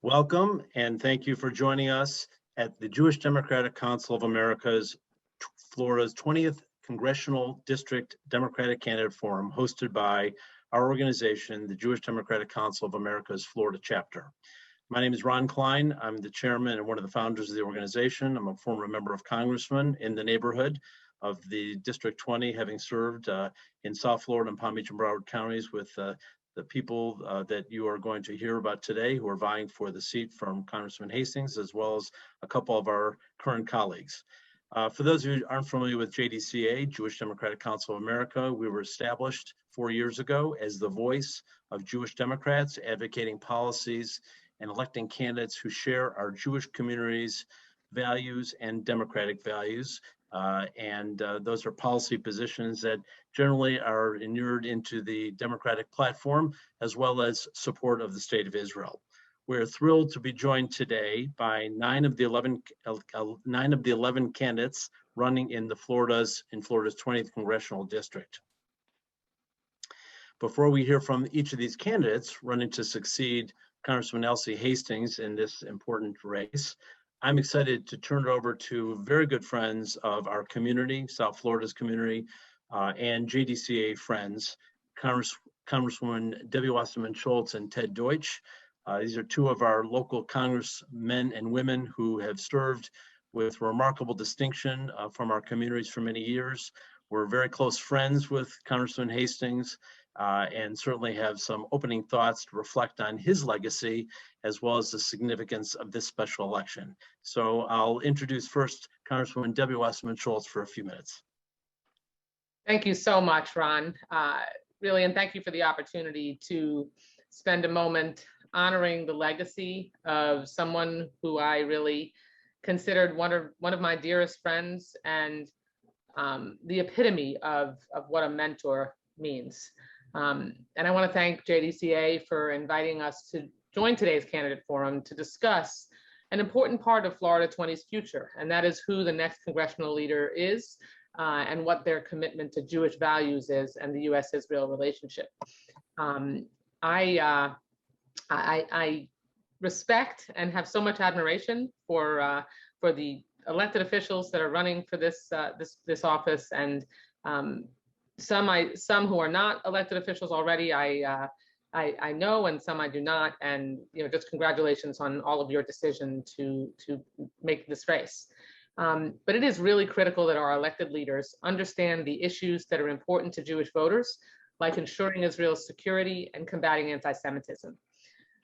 Welcome, and thank you for joining us at the Jewish Democratic Council of America's Florida's 20th Congressional District Democratic Candidate Forum, hosted by our organization, the Jewish Democratic Council of America's Florida chapter. My name is Ron Klein. I'm the chairman and one of the founders of the organization. I'm a former member of Congressman in the neighborhood of the District 20, having served in South Florida and Palm Beach and Broward counties with the people that you are going to hear about today, who are vying for the seat from Congressman Hastings, as well as a couple of our current colleagues. For those of you who aren't familiar with JDCA, Jewish Democratic Council of America, we were established 4 years ago as the voice of Jewish Democrats, advocating policies and electing candidates who share our Jewish community's values and democratic values. Those are policy positions that generally are inured into the Democratic platform, as well as support of the State of Israel. We're thrilled to be joined today by nine of the 11 candidates running in Florida's 20th Congressional District. Before we hear from each of these candidates running to succeed Congressman Elsie Hastings in this important race, I'm excited to turn it over to very good friends of our community, South Florida's community, and JDCA friends, Congresswoman Debbie Wasserman-Schultz and Ted Deutch. These are two of our local congressmen and women who have served with remarkable distinction from our communities for many years. We're very close friends with Congressman Hastings, and certainly have some opening thoughts to reflect on his legacy, as well as the significance of this special election. So I'll introduce first Congresswoman Debbie Wasserman-Schultz for a few minutes. Thank you so much, Ron. Really, and thank you for the opportunity to spend a moment honoring the legacy of someone who I really considered one of my dearest friends, and the epitome of what a mentor means. And I want to thank JDCA for inviting us to join today's candidate forum to discuss an important part of Florida 20's future, and that is who the next congressional leader is, and what their commitment to Jewish values is, and the U.S.-Israel relationship. I respect and have so much admiration for the elected officials that are running for this office, and some who are not elected officials already, I know, and some I do not. And just congratulations on all of your decision to make this race. But it is really critical that our elected leaders understand the issues that are important to Jewish voters, like ensuring Israel's security and combating anti-Semitism.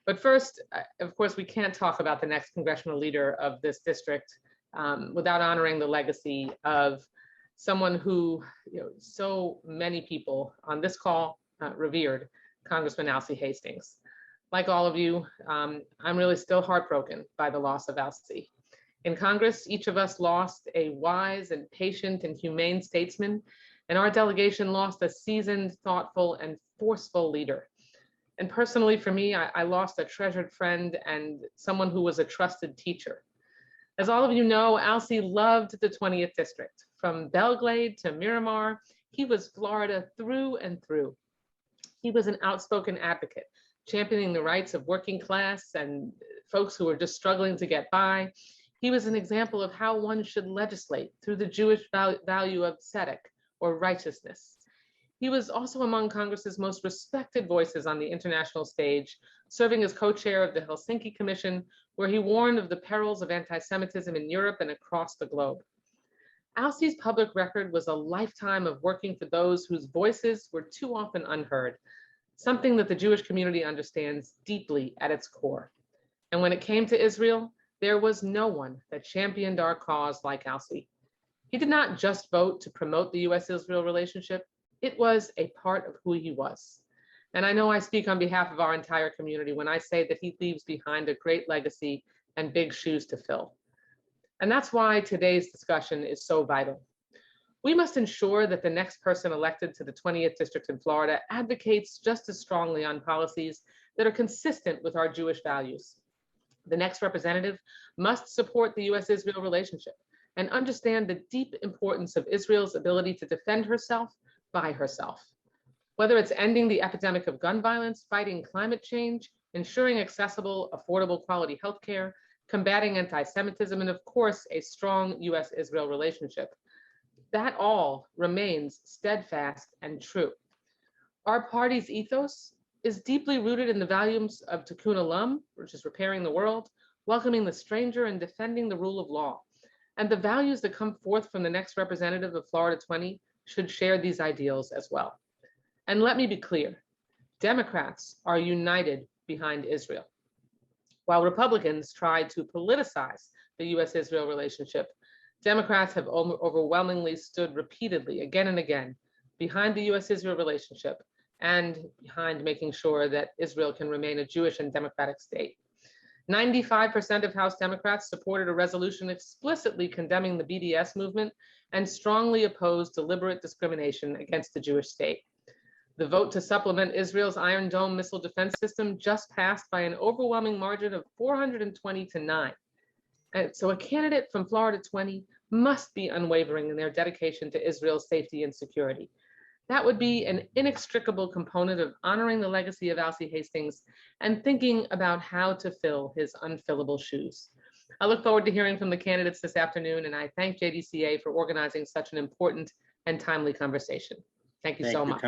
But first, of course, we can't talk about the next congressional leader of this district without honoring the legacy of someone who so many people on this call revered, Congressman Elsie Hastings. Like all of you, I'm really still heartbroken by the loss of Elsie. In Congress, each of us lost a wise and patient and humane statesman, and our delegation lost a seasoned, thoughtful, and forceful leader. And personally, for me, I lost a treasured friend and someone who was a trusted teacher. As all of you know, Elsie loved the 20th District. From Belglade to Miramar, he was Florida through and through. He was an outspoken advocate, championing the rights of working class and folks who were just struggling to get by. He was an example of how one should legislate through the Jewish value of tzedek, or righteousness. He was also among Congress's most respected voices on the international stage, serving as co-chair of the Helsinki Commission, where he warned of the perils of anti-Semitism in Europe and across the globe. Elsie's public record was a lifetime of working for those whose voices were too often unheard, something that the Jewish community understands deeply at its core. And when it came to Israel, there was no one that championed our cause like Elsie. He did not just vote to promote the U.S.-Israel relationship. It was a part of who he was. And I know I speak on behalf of our entire community when I say that he leaves behind a great legacy and big shoes to fill. And that's why today's discussion is so vital. We must ensure that the next person elected to the 20th District in Florida advocates just as strongly on policies that are consistent with our Jewish values. The next representative must support the U.S.-Israel relationship and understand the deep importance of Israel's ability to defend herself by herself. Whether it's ending the epidemic of gun violence, fighting climate change, ensuring accessible, affordable, quality healthcare, combating anti-Semitism, and of course, a strong US-Israel relationship. That all remains steadfast and true. Our party's ethos is deeply rooted in the values of Tikkun Olam, which is repairing the world, welcoming the stranger, and defending the rule of law. And the values that come forth from the next representative of Florida 20 should share these ideals as well. And let me be clear, Democrats are united behind Israel. While Republicans try to politicize the US-Israel relationship, Democrats have overwhelmingly stood repeatedly, again and again, behind the US-Israel relationship and behind making sure that Israel can remain a Jewish and democratic state. 95% of House Democrats supported a resolution explicitly condemning the BDS movement and strongly opposed deliberate discrimination against the Jewish state. The vote to supplement Israel's Iron Dome missile defense system just passed by an overwhelming margin of 420 to 9. And so a candidate from Florida 20 must be unwavering in their dedication to Israel's safety and security. That would be an inextricable component of honoring the legacy of Alcee Hastings and thinking about how to fill his unfillable shoes. I look forward to hearing from the candidates this afternoon, and I thank JDCA for organizing such an important and timely conversation. Thank you so much.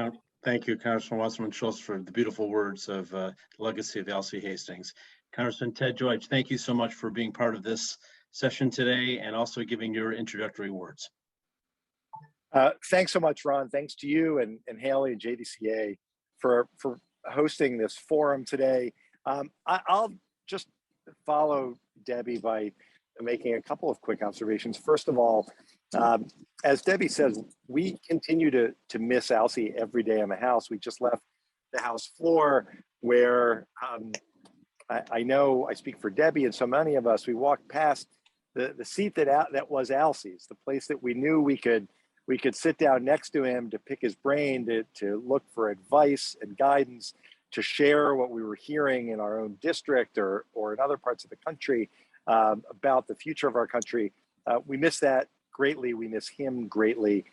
Thank you, Congressman Wasserman-Schultz, for the beautiful words of the legacy of Alcee Hastings. Congressman Ted Deutch, thank you so much for being part of this session today and also giving your introductory words. Thanks so much, Ron. Thanks to you and Halie and JDCA for hosting this forum today. I'll just follow Debbie by making a couple of quick observations. First of all, as Debbie says, we continue to miss Alcee every day in the House. We just left the House floor where I know I speak for Debbie and so many of us, we walked past the seat that was Alcee's, the place that we knew we could sit down next to him to pick his brain, to look for advice and guidance, to share what we were hearing in our own district or in other parts of the country about the future of our country. We miss that greatly. We miss him greatly.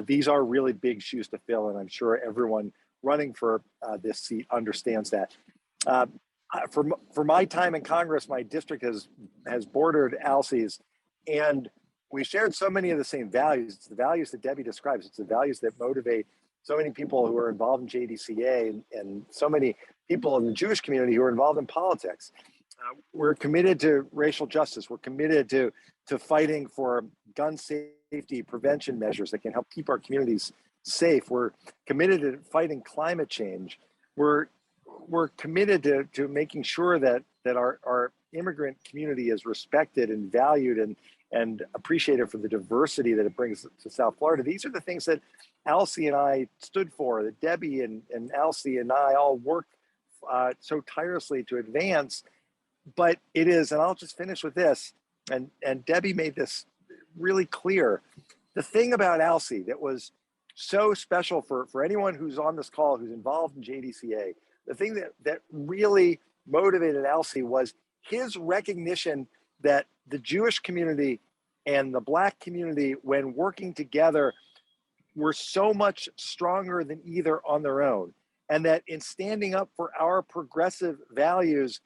These are really big shoes to fill, and I'm sure everyone running for this seat understands that. For my time in Congress, my district has bordered Alcee's, and we shared so many of the same values. It's the values that Debbie describes. It's the values that motivate so many people who are involved in JDCA and so many people in the Jewish community who are involved in politics. We're committed to racial justice. We're committed to fighting for gun safety prevention measures that can help keep our communities safe. We're committed to fighting climate change. We're committed to making sure that our immigrant community is respected and valued and appreciated for the diversity that it brings to South Florida. These are the things that Alcee and I stood for, that Debbie and Alcee and I all worked so tirelessly to advance. But it is, and I'll just finish with this, and Debbie made this really clear. The thing about Alcee that was so special for anyone who's on this call, who's involved in JDCA, the thing that really motivated Alcee was his recognition that the Jewish community and the Black community, when working together, were so much stronger than either on their own. And that in standing up for our progressive values,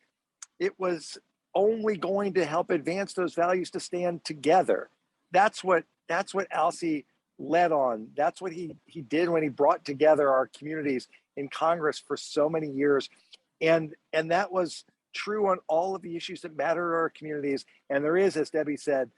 it was only going to help advance those values to stand together. That's what Alcee led on. That's what he did when he brought together our communities in Congress for so many years. And that was true on all of the issues that matter to our communities. And there is, as Debbie said,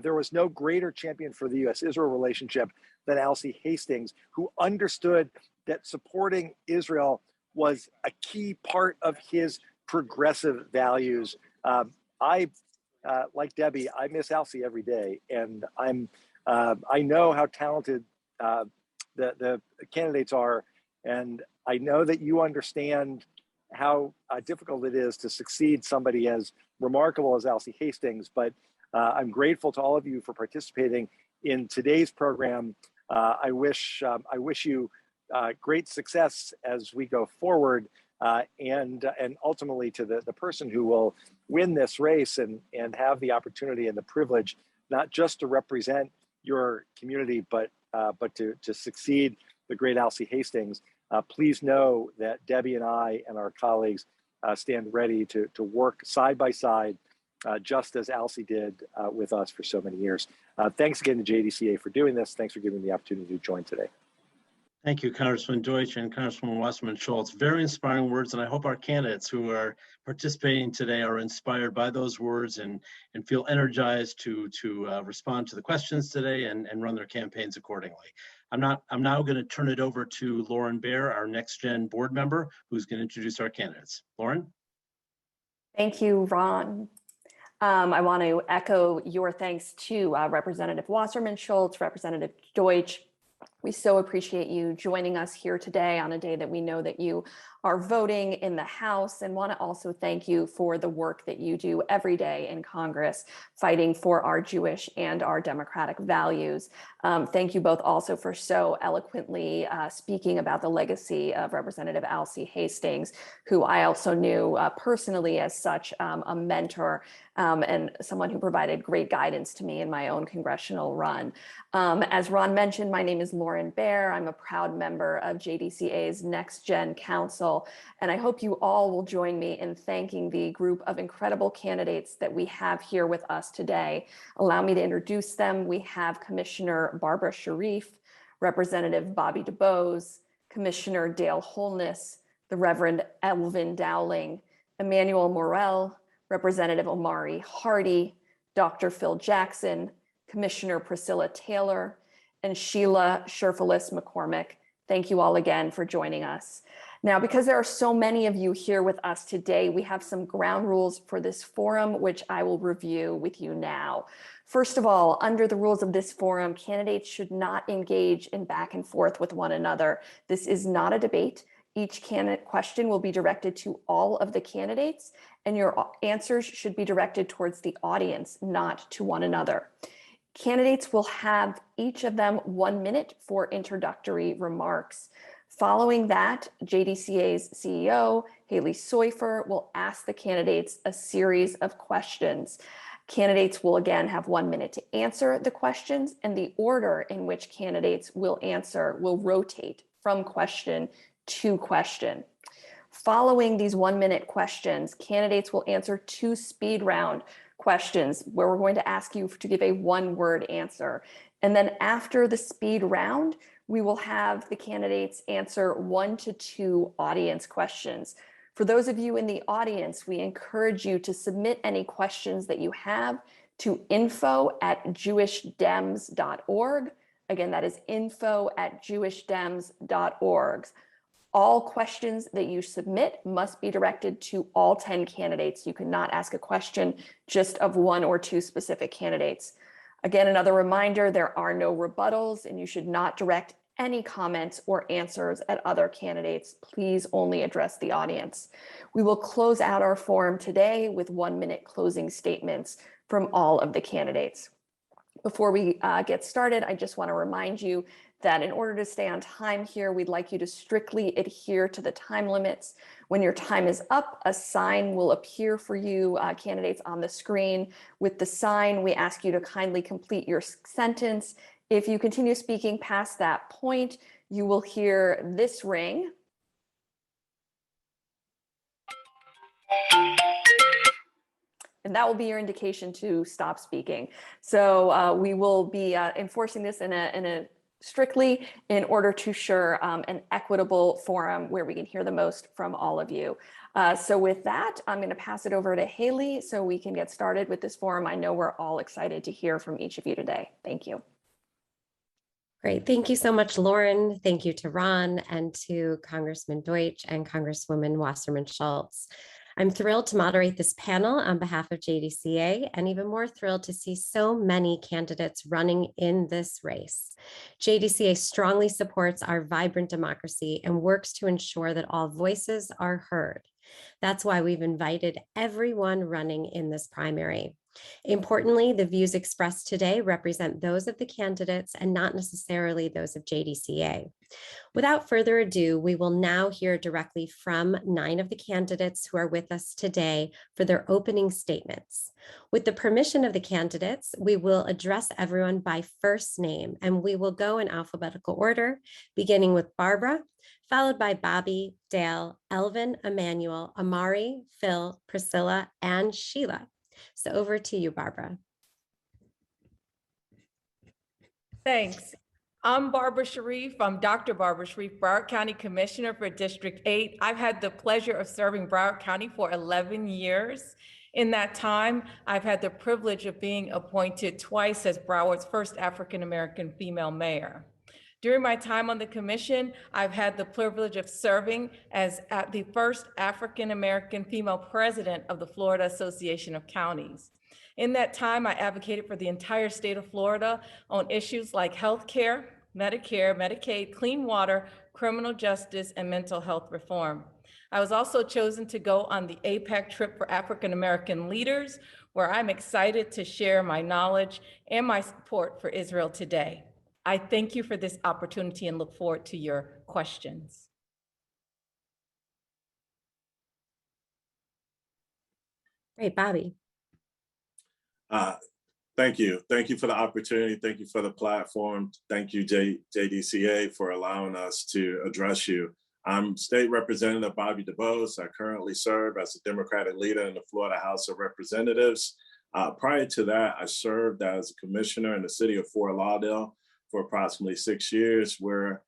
there was no greater champion for the US-Israel relationship than Alcee Hastings, who understood that supporting Israel was a key part of his progressive values. Like Debbie, I miss Alcee every day, and I know how talented the candidates are, and I know that you understand how difficult it is to succeed somebody as remarkable as Alcee Hastings. But I'm grateful to all of you for participating in today's program. I wish you great success as we go forward, and ultimately to the person who will win this race and have the opportunity and the privilege not just to represent your community, but to succeed the great Alcee Hastings. Please know that Debbie and I and our colleagues stand ready to work side by side, just as ALSI did with us for so many years. Thanks again to JDCA for doing this. Thanks for giving me the opportunity to join today. Thank you, Congressman Deutch and Congresswoman Wasserman-Schultz. Very inspiring words, and I hope our candidates who are participating today are inspired by those words and feel energized to respond to the questions today and run their campaigns accordingly. I'm now going to turn it over to Lauren Baer, our Next Gen board member, who's going to introduce our candidates. Lauren? Thank you, Ron. I want to echo your thanks to Representative Wasserman-Schultz, Representative Deutch. We so appreciate you joining us here today on a day that we know that you are voting in the House, and want to also thank you for the work that you do every day in Congress, fighting for our Jewish and our democratic values. Thank you both also for so eloquently speaking about the legacy of Representative ALSI Hastings, who I also knew personally as such a mentor and someone who provided great guidance to me in my own congressional run. As Ron mentioned, my name is Lauren Baer. I'm a proud member of JDCA's Next Gen Council, and I hope you all will join me in thanking the group of incredible candidates that we have here with us today. Allow me to introduce them. We have Commissioner Barbara Sharief, Representative Bobby DuBose, Commissioner Dale Holness, the Reverend Elvin Dowling, Emmanuel Morel, Representative Omari Hardy, Dr. Phil Jackson, Commissioner Priscilla Taylor, and Sheila Cherfilus McCormick. Thank you all again for joining us. Now, because there are so many of you here with us today, we have some ground rules for this forum, which I will review with you now. First of all, under the rules of this forum, candidates should not engage in back and forth with one another. This is not a debate. Each candidate question will be directed to all of the candidates, and your answers should be directed towards the audience, not to one another. Candidates will have each of them 1 minute for introductory remarks. Following that, JDCA's CEO, Halie Soifer, will ask the candidates a series of questions. Candidates will again have 1 minute to answer the questions, and the order in which candidates will answer will rotate from question to question. Following these 1 minute questions, candidates will answer 2 speed round questions where we're going to ask you to give a 1-word answer. And then after the speed round, we will have the candidates answer 1 to 2 audience questions. For those of you in the audience, we encourage you to submit any questions that you have to info@jewishdems.org. Again, that is info@jewishdems.org. All questions that you submit must be directed to all 10 candidates. You cannot ask a question just of 1 or 2 specific candidates. Again, another reminder, there are no rebuttals, and you should not direct any comments or answers at other candidates. Please only address the audience. We will close out our forum today with 1 minute closing statements from all of the candidates. Before we get started, I just want to remind you that in order to stay on time here, we'd like you to strictly adhere to the time limits. When your time is up, a sign will appear for you, candidates, on the screen. With the sign, we ask you to kindly complete your sentence. If you continue speaking past that point, you will hear this ring. And that will be your indication to stop speaking. So we will be enforcing this in a strictly in order to ensure an equitable forum where we can hear the most from all of you. So with that, I'm going to pass it over to Halie so we can get started with this forum. I know we're all excited to hear from each of you today. Thank you. Great. Thank you so much, Lauren. Thank you to Ron and to Congressman Deutch and Congresswoman Wasserman-Schultz. I'm thrilled to moderate this panel on behalf of JDCA, and even more thrilled to see so many candidates running in this race. JDCA strongly supports our vibrant democracy and works to ensure that all voices are heard. That's why we've invited everyone running in this primary. Importantly, the views expressed today represent those of the candidates and not necessarily those of JDCA. Without further ado, we will now hear directly from 9 of the candidates who are with us today for their opening statements. With the permission of the candidates, we will address everyone by first name, and we will go in alphabetical order, beginning with Barbara, followed by Bobby, Dale, Elvin, Emmanuel, Omari, Phil, Priscilla, and Sheila. So over to you, Barbara. Thanks. I'm Barbara Sharief. I'm Dr. Barbara Sharief, Broward County Commissioner for District 8. I've had the pleasure of serving Broward County for 11 years. In that time, I've had the privilege of being appointed twice as Broward's first African-American female mayor. During my time on the commission, I've had the privilege of serving as the first African-American female president of the Florida Association of Counties. In that time, I advocated for the entire state of Florida on issues like healthcare, Medicare, Medicaid, clean water, criminal justice, and mental health reform. I was also chosen to go on the APEC trip for African-American leaders, where I'm excited to share my knowledge and my support for Israel today. I thank you for this opportunity and look forward to your questions. Great, Bobby. Thank you. Thank you for the opportunity. Thank you for the platform. Thank you, JDCA, for allowing us to address you. I'm State Representative Bobby DuBose. I currently serve as a Democratic leader in the Florida House of Representatives. Prior to that, I served as a commissioner in the city of Fort Lauderdale for approximately 6 years, where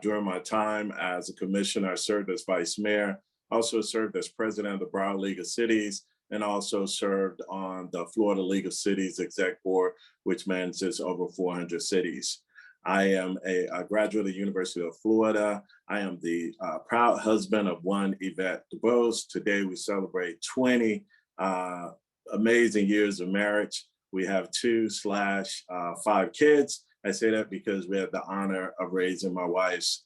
during my time as a commissioner, I served as vice mayor, also served as president of the Broward League of Cities, and also served on the Florida League of Cities Exec Board, which manages over 400 cities. I am a graduate of the University of Florida. I am the proud husband of one Yvette DuBose. Today we celebrate 20 amazing years of marriage. We have 2/5 kids. I say that because we have the honor of raising my wife's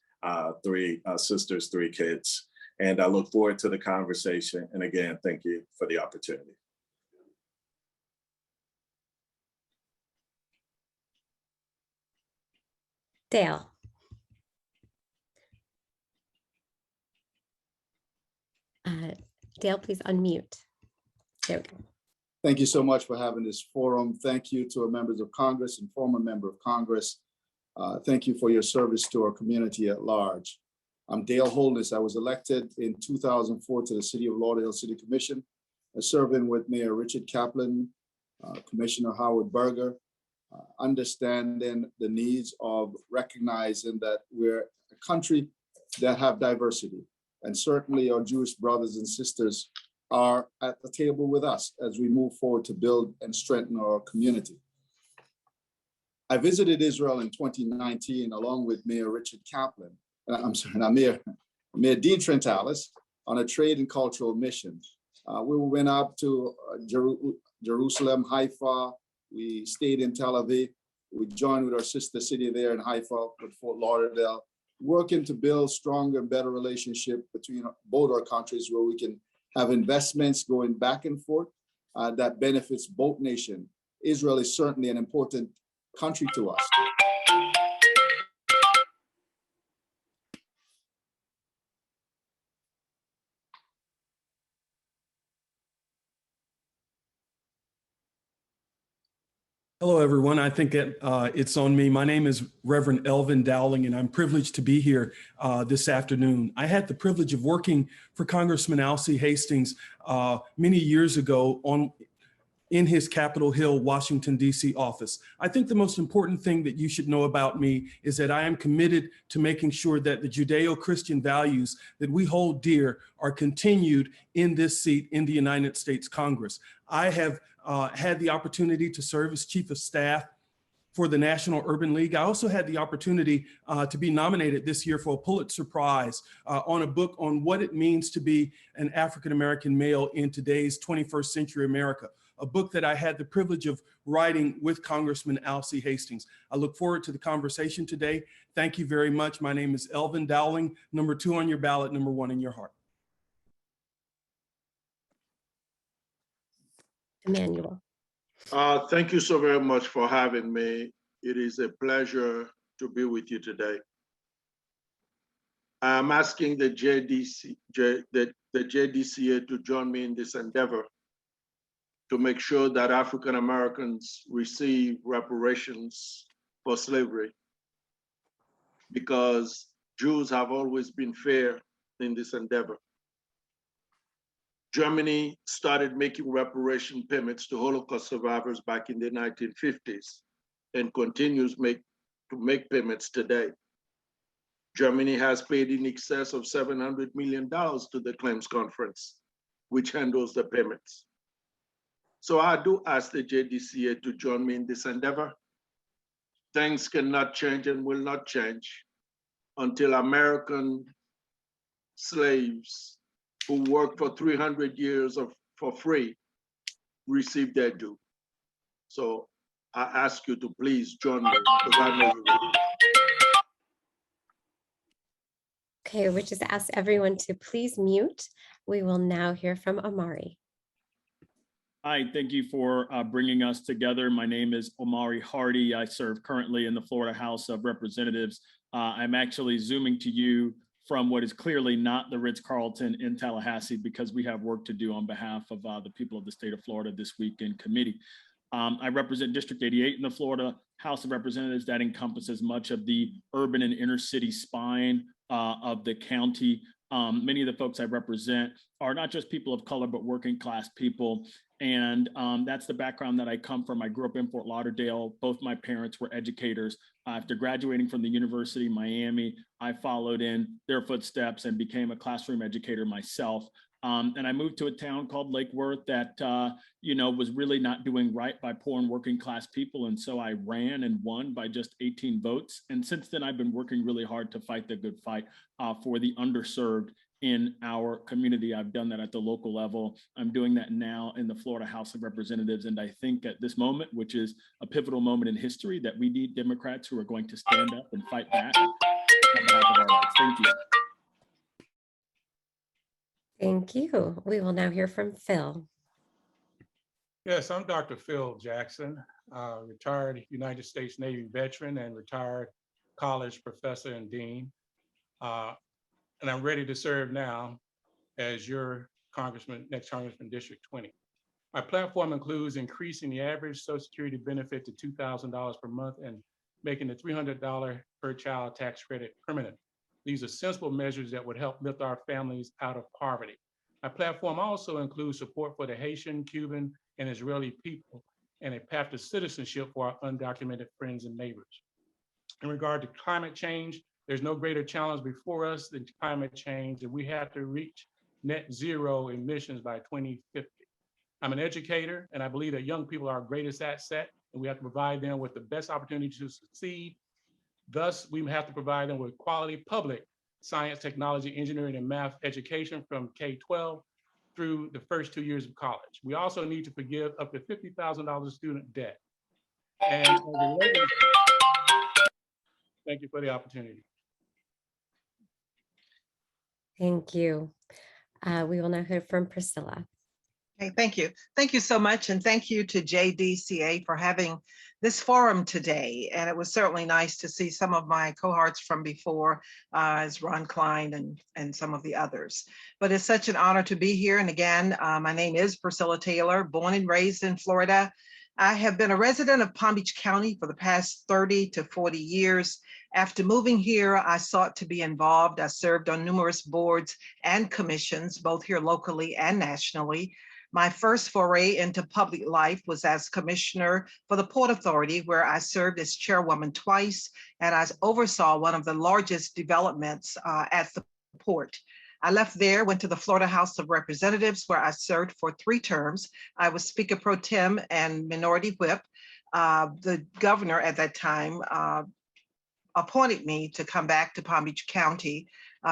3 sisters, 3 kids. And I look forward to the conversation. And again, thank you for the opportunity. Dale. Dale, please unmute. There we go. Thank you so much for having this forum. Thank you to our members of Congress and former member of Congress. Thank you for your service to our community at large. I'm Dale Holness. I was elected in 2004 to the City of Lauderdale City Commission, serving with Mayor Richard Kaplan, Commissioner Howard Berger, understanding the needs of recognizing that we're a country that have diversity. And certainly our Jewish brothers and sisters are at the table with us as we move forward to build and strengthen our community. I visited Israel in 2019 along with Mayor Richard Kaplan. I'm sorry, not Mayor Dean Trentalis, on a trade and cultural mission. We went up to Jerusalem, Haifa. We stayed in Tel Aviv. We joined with our sister city there in Haifa, with Fort Lauderdale, working to build stronger and better relationship between both our countries, where we can have investments going back and forth that benefits both nations. Israel is certainly an important country to us. Hello, everyone. I think it's on me. My name is Reverend Elvin Dowling, and I'm privileged to be here this afternoon. I had the privilege of working for Congressman Alcee Hastings many years ago in his Capitol Hill, Washington, D.C. office. I think the most important thing that you should know about me is that I am committed to making sure that the Judeo-Christian values that we hold dear are continued in this seat in the United States Congress. I have had the opportunity to serve as Chief of Staff for the National Urban League. I also had the opportunity to be nominated this year for a Pulitzer Prize on a book on what it means to be an African-American male in today's 21st century America, a book that I had the privilege of writing with Congressman Alcee Hastings. I look forward to the conversation today. Thank you very much. My name is Elvin Dowling, number 2 on your ballot, number 1 in your heart. Emmanuel. Thank you so very much for having me. It is a pleasure to be with you today. I'm asking the JDCA to join me in this endeavor to make sure that African Americans receive reparations for slavery, because Jews have always been fair in this endeavor. Germany started making reparation payments to Holocaust survivors back in the 1950s and continues to make payments today. Germany has paid in excess of $700 million to the Claims Conference, which handles the payments. So I do ask the JDCA to join me in this endeavor. Things cannot change and will not change until American slaves who worked for 300 years for free receive their due. So I ask you to please join me, because I know you will. Okay, we just ask everyone to please mute. We will now hear from Omari. Hi, thank you for bringing us together. My name is Omari Hardy. I serve currently in the Florida House of Representatives. I'm actually Zooming to you from what is clearly not the Ritz-Carlton in Tallahassee, because we have work to do on behalf of the people of the state of Florida this week in committee. I represent District 88 in the Florida House of Representatives. That encompasses much of the urban and inner city spine of the county. Many of the folks I represent are not just people of color, but working class people. And that's the background that I come from. I grew up in Fort Lauderdale. Both my parents were educators. After graduating from the University of Miami, I followed in their footsteps and became a classroom educator myself. And I moved to a town called Lake Worth that, was really not doing right by poor and working class people. And so I ran and won by just 18 votes. And since then, I've been working really hard to fight the good fight for the underserved in our community. I've done that at the local level. I'm doing that now in the Florida House of Representatives. And I think at this moment, which is a pivotal moment in history, that we need Democrats who are going to stand up and fight back on behalf of our rights. Thank you. Thank you. We will now hear from Phil. Yes, I'm Dr. Phil Jackson, retired United States Navy veteran and retired college professor and dean. And I'm ready to serve now as your next Congressman District 20. My platform includes increasing the average Social Security benefit to $2,000 per month and making the $300 per child tax credit permanent. These are sensible measures that would help lift our families out of poverty. My platform also includes support for the Haitian, Cuban, and Israeli people, and a path to citizenship for our undocumented friends and neighbors. In regard to climate change, there's no greater challenge before us than climate change, and we have to reach net zero emissions by 2050. I'm an educator, and I believe that young people are our greatest asset, and we have to provide them with the best opportunity to succeed. Thus, we have to provide them with quality public science, technology, engineering, and math education from K-12 through the first 2 years of college. We also need to forgive up to $50,000 of student debt. And thank you for the opportunity. Thank you. We will now hear from Priscilla. Okay, thank you. Thank you so much. And thank you to JDCA for having this forum today. And it was certainly nice to see some of my cohorts from before, as Ron Klein and some of the others. But it's such an honor to be here. And again, my name is Priscilla Taylor, born and raised in Florida. I have been a resident of Palm Beach County for the past 30 to 40 years. After moving here, I sought to be involved. I served on numerous boards and commissions, both here locally and nationally. My first foray into public life was as commissioner for the Port Authority, where I served as chairwoman twice, and I oversaw one of the largest developments at the port. I left there, went to the Florida House of Representatives, where I served for 3 terms. I was Speaker Pro Tem and Minority Whip. The governor at that time appointed me to come back to Palm Beach County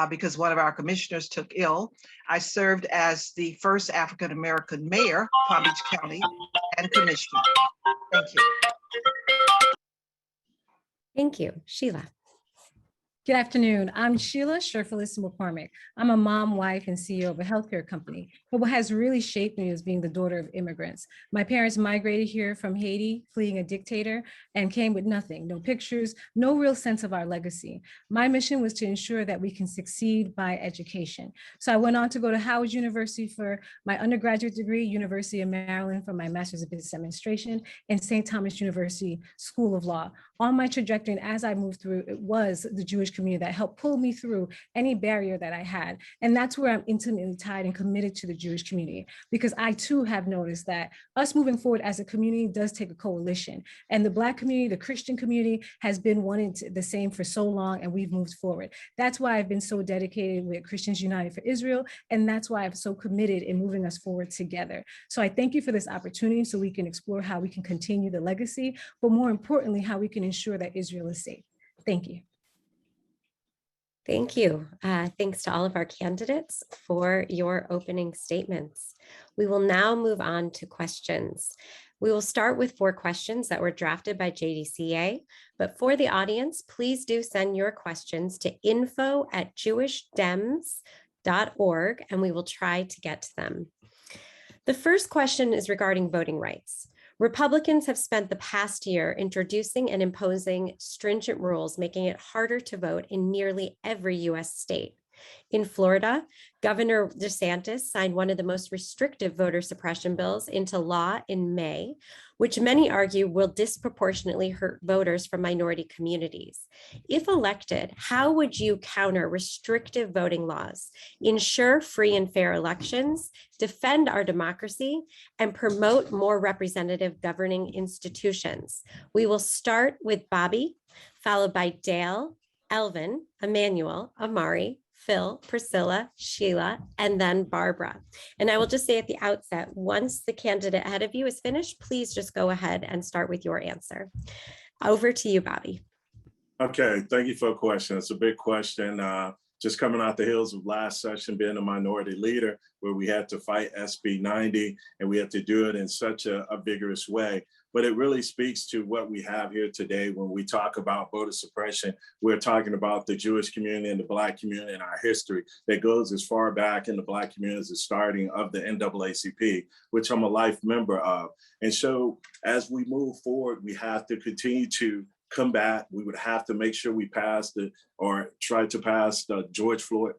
because one of our commissioners took ill. I served as the first African-American mayor of Palm Beach County and commissioner. Thank you. Thank you. Sheila. Good afternoon. I'm Sheila Cherfilus McCormick. I'm a mom, wife, and CEO of a healthcare company. But what has really shaped me is being the daughter of immigrants. My parents migrated here from Haiti, fleeing a dictator, and came with nothing, no pictures, no real sense of our legacy. My mission was to ensure that we can succeed by education. So I went on to go to Howard University for my undergraduate degree, University of Maryland for my Master's of Business Administration, and St. Thomas University School of Law. On my trajectory, and as I moved through, it was the Jewish community that helped pull me through any barrier that I had. And that's where I'm intimately tied and committed to the Jewish community, because I too have noticed that us moving forward as a community does take a coalition. And the Black community, the Christian community has been wanting the same for so long, and we've moved forward. That's why I've been so dedicated with Christians United for Israel. And that's why I'm so committed in moving us forward together. So I thank you for this opportunity so we can explore how we can continue the legacy, but more importantly, how we can ensure that Israel is safe. Thank you. Thank you. Thanks to all of our candidates for your opening statements. We will now move on to questions. We will start with 4 questions that were drafted by JDCA, but for the audience, please do send your questions to info@jewishdems.org, and we will try to get to them. The first question is regarding voting rights. Republicans have spent the past year introducing and imposing stringent rules, making it harder to vote in nearly every US state. In Florida, Governor DeSantis signed one of the most restrictive voter suppression bills into law in May, which many argue will disproportionately hurt voters from minority communities. If elected, how would you counter restrictive voting laws, ensure free and fair elections, defend our democracy, and promote more representative governing institutions? We will start with Bobby, followed by Dale, Elvin, Emmanuel, Omari, Phil, Priscilla, Sheila, and then Barbara. And I will just say at the outset, once the candidate ahead of you is finished, please just go ahead and start with your answer. Over to you, Bobby. Okay, thank you for the question. It's a big question. Just coming out the heels of last session, being a minority leader, where we had to fight SB 90, and we had to do it in such a vigorous way. But it really speaks to what we have here today. When we talk about voter suppression, we're talking about the Jewish community and the Black community and our history that goes as far back in the Black community as the starting of the NAACP, which I'm a life member of. And so as we move forward, we have to continue to combat. We would have to make sure we pass try to pass the George Floyd,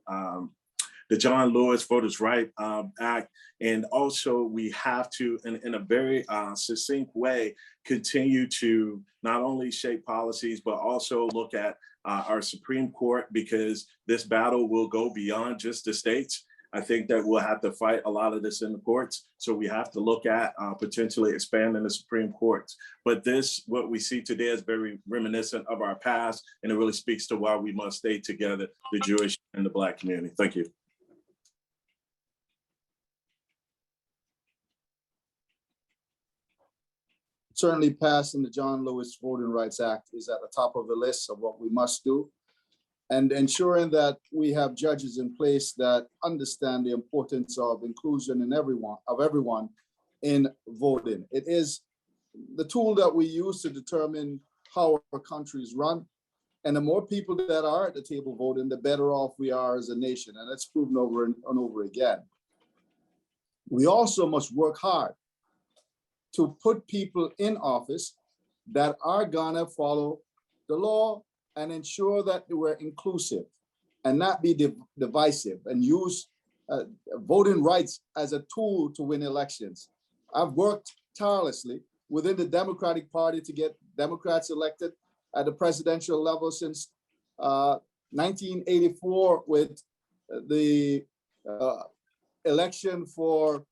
the John Lewis Voters' Right Act. And also we have to, in a very succinct way, continue to not only shape policies, but also look at our Supreme Court, because this battle will go beyond just the states. I think that we'll have to fight a lot of this in the courts. So we have to look at potentially expanding the Supreme Courts. But what we see today is very reminiscent of our past, and it really speaks to why we must stay together, the Jewish and the Black community. Thank you. Certainly passing the John Lewis Voting Rights Act is at the top of the list of what we must do. And ensuring that we have judges in place that understand the importance of inclusion in everyone in voting. It is the tool that we use to determine how our country is run. And the more people that are at the table voting, the better off we are as a nation. And that's proven over and over again. We also must work hard to put people in office that are gonna follow the law and ensure that we're inclusive and not be divisive, and use voting rights as a tool to win elections. I've worked tirelessly within the Democratic Party to get Democrats elected at the presidential level since 1984 with the election for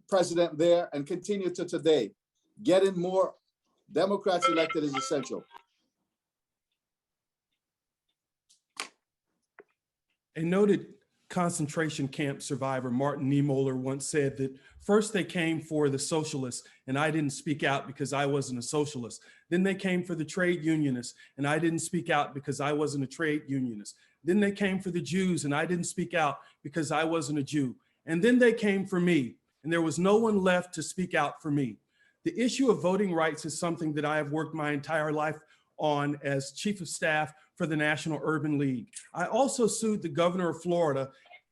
president there, and continue to today. Getting more Democrats elected is essential. A noted concentration camp survivor, Martin Niemöller, once said that first they came for the socialists and I didn't speak out because I wasn't a socialist. Then they came for the trade unionists and I didn't speak out because I wasn't a trade unionist. Then they came for the Jews and I didn't speak out because I wasn't a Jew. And then they came for me, and there was no one left to speak out for me. The issue of voting rights is something that I have worked my entire life on as chief of staff for the National Urban League. I also sued the governor of Florida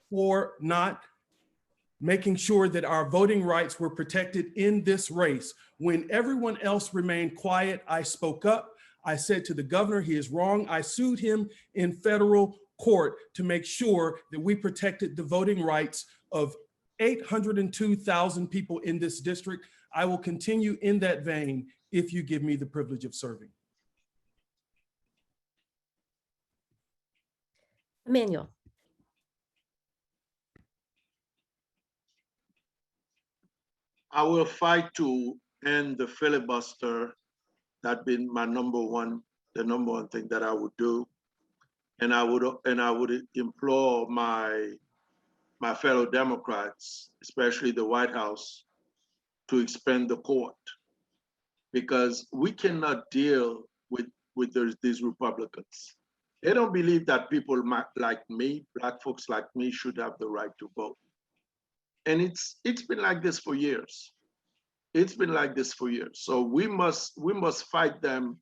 for not making sure that our voting rights were protected in this race. When everyone else remained quiet, I spoke up. I said to the governor, he is wrong. I sued him in federal court to make sure that we protected the voting rights of 802,000 people in this district. I will continue in that vein if you give me the privilege of serving. Emmanuel. I will fight to end the filibuster. That's been my the number one thing that I would do. And I would implore my fellow Democrats, especially the White House, to expand the court, because we cannot deal with these Republicans. They don't believe that people like me, Black folks like me, should have the right to vote. And it's been like this for years. It's been like this for years. So we must fight them.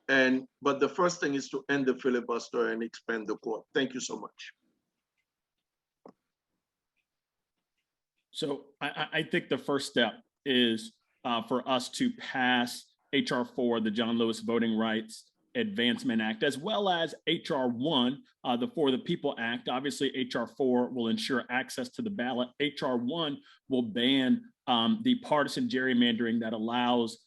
But the first thing is to end the filibuster and expand the court. Thank you so much. So I think the first step is for us to pass HR 4, the John Lewis Voting Rights Advancement Act, as well as HR 1, the For the People Act. Obviously, HR 4 will ensure access to the ballot. HR 1 will ban the partisan gerrymandering that allows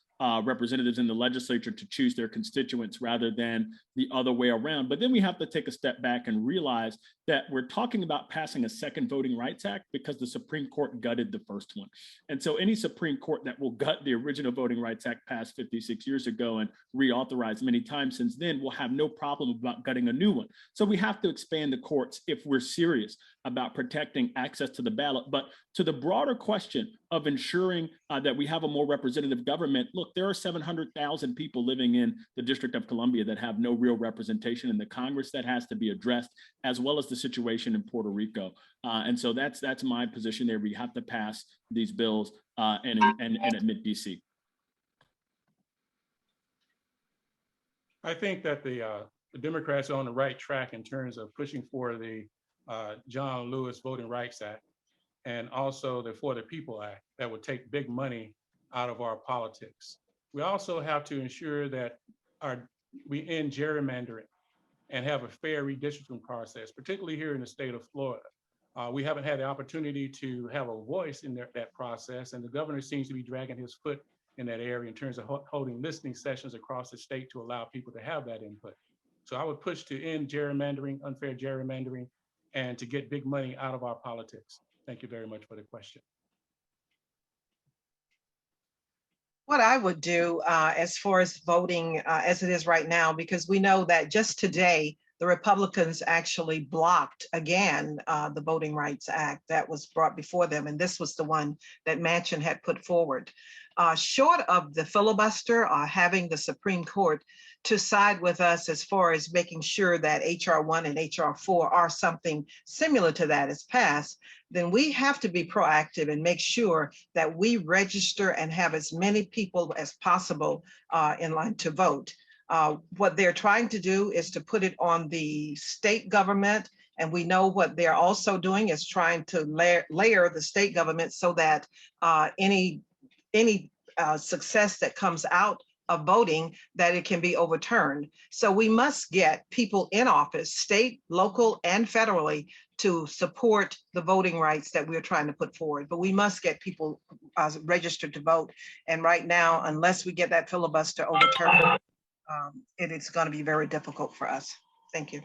representatives in the legislature to choose their constituents rather than the other way around. But then we have to take a step back and realize that we're talking about passing a second Voting Rights Act because the Supreme Court gutted the first one. And so any Supreme Court that will gut the original Voting Rights Act passed 56 years ago and reauthorized many times since then will have no problem about gutting a new one. So we have to expand the courts if we're serious about protecting access to the ballot. But to the broader question of ensuring that we have a more representative government, look, there are 700,000 people living in the District of Columbia that have no real representation in the Congress. That has to be addressed, as well as the situation in Puerto Rico. And so that's my position there. We have to pass these bills and admit DC. I think that the Democrats are on the right track in terms of pushing for the John Lewis Voting Rights Act, and also the For the People Act that would take big money out of our politics. We also have to ensure that we end gerrymandering and have a fair redistricting process, particularly here in the state of Florida. We haven't had the opportunity to have a voice in that process, and the governor seems to be dragging his foot in that area in terms of holding listening sessions across the state to allow people to have that input. So I would push to end gerrymandering, unfair gerrymandering, and to get big money out of our politics. Thank you very much for the question. What I would do as far as voting as it is right now, because we know that just today, the Republicans actually blocked again the Voting Rights Act that was brought before them. And this was the one that Manchin had put forward. Short of the filibuster, having the Supreme Court to side with us as far as making sure that HR 1 and HR 4 are something similar to that is passed, then we have to be proactive and make sure that we register and have as many people as possible in line to vote. What they're trying to do is to put it on the state government. And we know what they're also doing is trying to layer the state government so that any success that comes out of voting, that it can be overturned. So we must get people in office, state, local, and federally, to support the voting rights that we're trying to put forward. But we must get people registered to vote. And right now, unless we get that filibuster overturned, it is going to be very difficult for us. Thank you.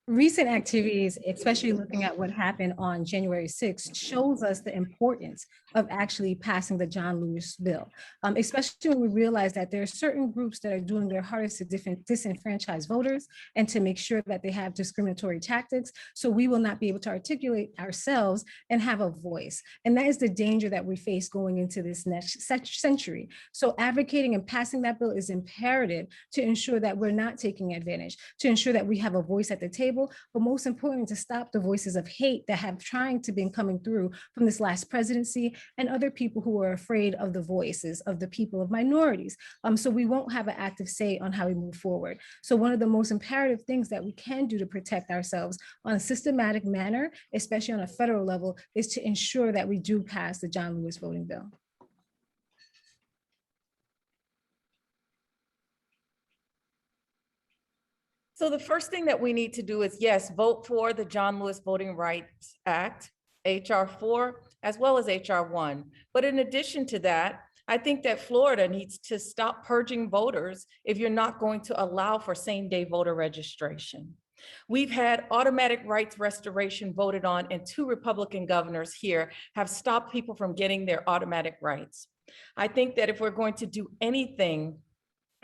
Recent activities, especially looking at what happened on January 6th, shows us the importance of actually passing the John Lewis bill, especially when we realize that there are certain groups that are doing their hardest to disenfranchise voters and to make sure that they have discriminatory tactics. So we will not be able to articulate ourselves and have a voice. And that is the danger that we face going into this next century. So advocating and passing that bill is imperative to ensure that we're not taking advantage, to ensure that we have a voice at the table, but most important, to stop the voices of hate that have trying to been coming through from this last presidency and other people who are afraid of the voices of the people of minorities. So we won't have an active say on how we move forward. So one of the most imperative things that we can do to protect ourselves on a systematic manner, especially on a federal level, is to ensure that we do pass the John Lewis voting bill. So the first thing that we need to do is, yes, vote for the John Lewis Voting Rights Act, HR 4, as well as HR 1. But in addition to that, I think that Florida needs to stop purging voters if you're not going to allow for same-day voter registration. We've had automatic rights restoration voted on, and 2 Republican governors here have stopped people from getting their automatic rights. I think that if we're going to do anything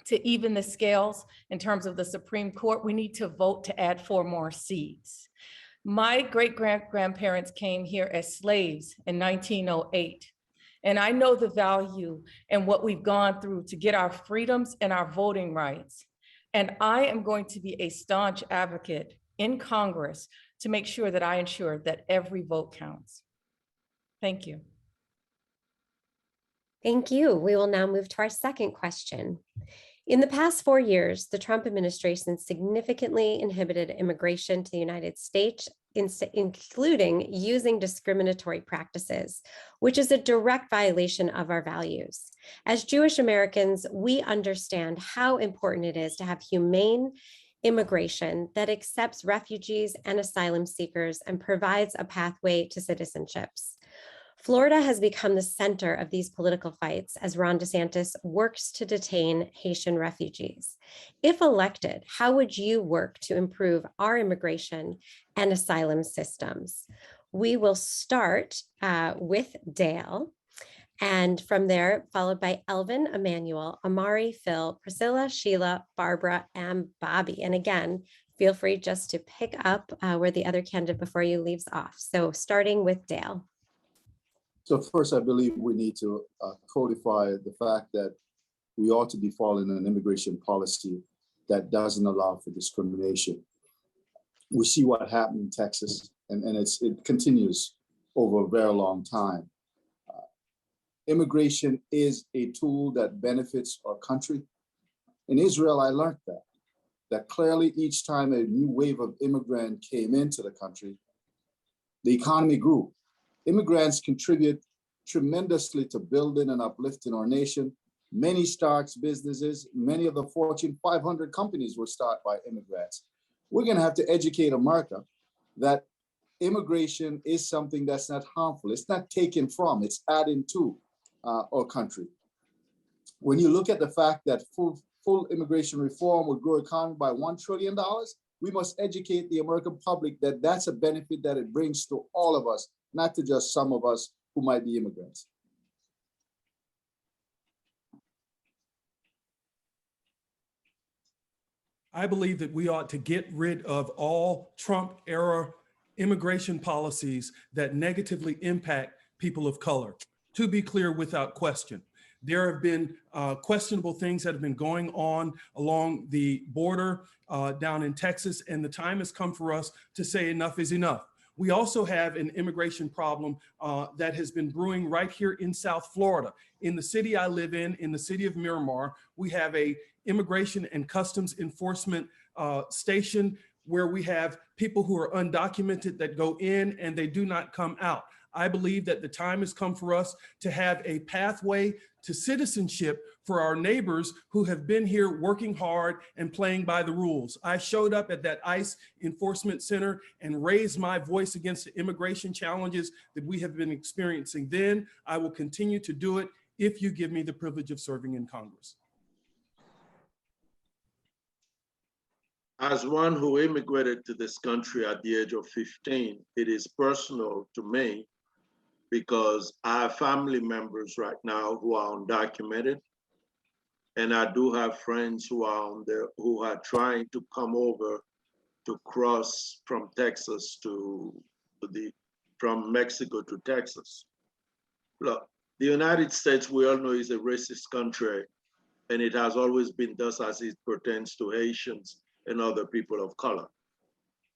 to even the scales in terms of the Supreme Court, we need to vote to add 4 more seats. My great-grandparents came here as slaves in 1908. And I know the value and what we've gone through to get our freedoms and our voting rights. And I am going to be a staunch advocate in Congress to make sure that I ensure that every vote counts. Thank you. Thank you. We will now move to our second question. In the past 4 years, the Trump administration significantly inhibited immigration to the United States, including using discriminatory practices, which is a direct violation of our values. As Jewish Americans, we understand how important it is to have humane immigration that accepts refugees and asylum seekers and provides a pathway to citizenships. Florida has become the center of these political fights as Ron DeSantis works to detain Haitian refugees. If elected, how would you work to improve our immigration and asylum systems? We will start with Dale, and from there, followed by Elvin, Emmanuel, Omari, Phil, Priscilla, Sheila, Barbara, and Bobby. And again, feel free just to pick up where the other candidate before you leaves off. So starting with Dale. So first, I believe we need to codify the fact that we ought to be following an immigration policy that doesn't allow for discrimination. We see what happened in Texas, and it continues over a very long time. Immigration is a tool that benefits our country. In Israel, I learned that clearly each time a new wave of immigrants came into the country, the economy grew. Immigrants contribute tremendously to building and uplifting our nation. Many starts businesses, many of the Fortune 500 companies were started by immigrants. We're going to have to educate America that immigration is something that's not harmful. It's not taken from, it's adding to our country. When you look at the fact that full immigration reform would grow economy by $1 trillion, we must educate the American public that that's a benefit that it brings to all of us, not to just some of us who might be immigrants. I believe that we ought to get rid of all Trump-era immigration policies that negatively impact people of color. To be clear, without question, there have been questionable things that have been going on along the border down in Texas, and the time has come for us to say enough is enough. We also have an immigration problem that has been brewing right here in South Florida. In the city I live in the city of Miramar, we have a immigration and customs enforcement station where we have people who are undocumented that go in and they do not come out. I believe that the time has come for us to have a pathway to citizenship for our neighbors who have been here working hard and playing by the rules. I showed up at that ICE enforcement center and raised my voice against the immigration challenges that we have been experiencing then. I will continue to do it if you give me the privilege of serving in Congress. As one who immigrated to this country at the age of 15, it is personal to me because I have family members right now who are undocumented, and I do have friends who are on there who are trying to come over to cross from Texas from Mexico to Texas. Look, the United States, we all know, is a racist country, and it has always been thus as it pertains to Haitians and other people of color.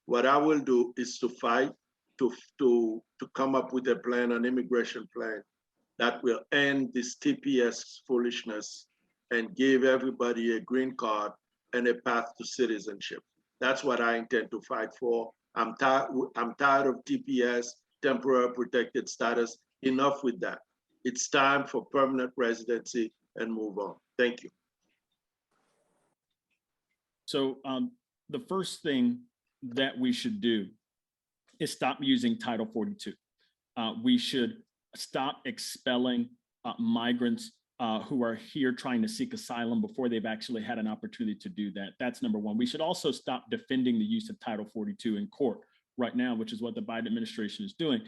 What I will do is to fight to come up with a plan, an immigration plan that will end this TPS foolishness and give everybody a green card and a path to citizenship. That's what I intend to fight for. I'm tired of TPS, temporary protected status. Enough with that. It's time for permanent residency and move on. Thank you. So the first thing that we should do is stop using Title 42. We should stop expelling migrants who are here trying to seek asylum before they've actually had an opportunity to do that. That's number one. We should also stop defending the use of Title 42 in court right now, which is what the Biden administration is doing.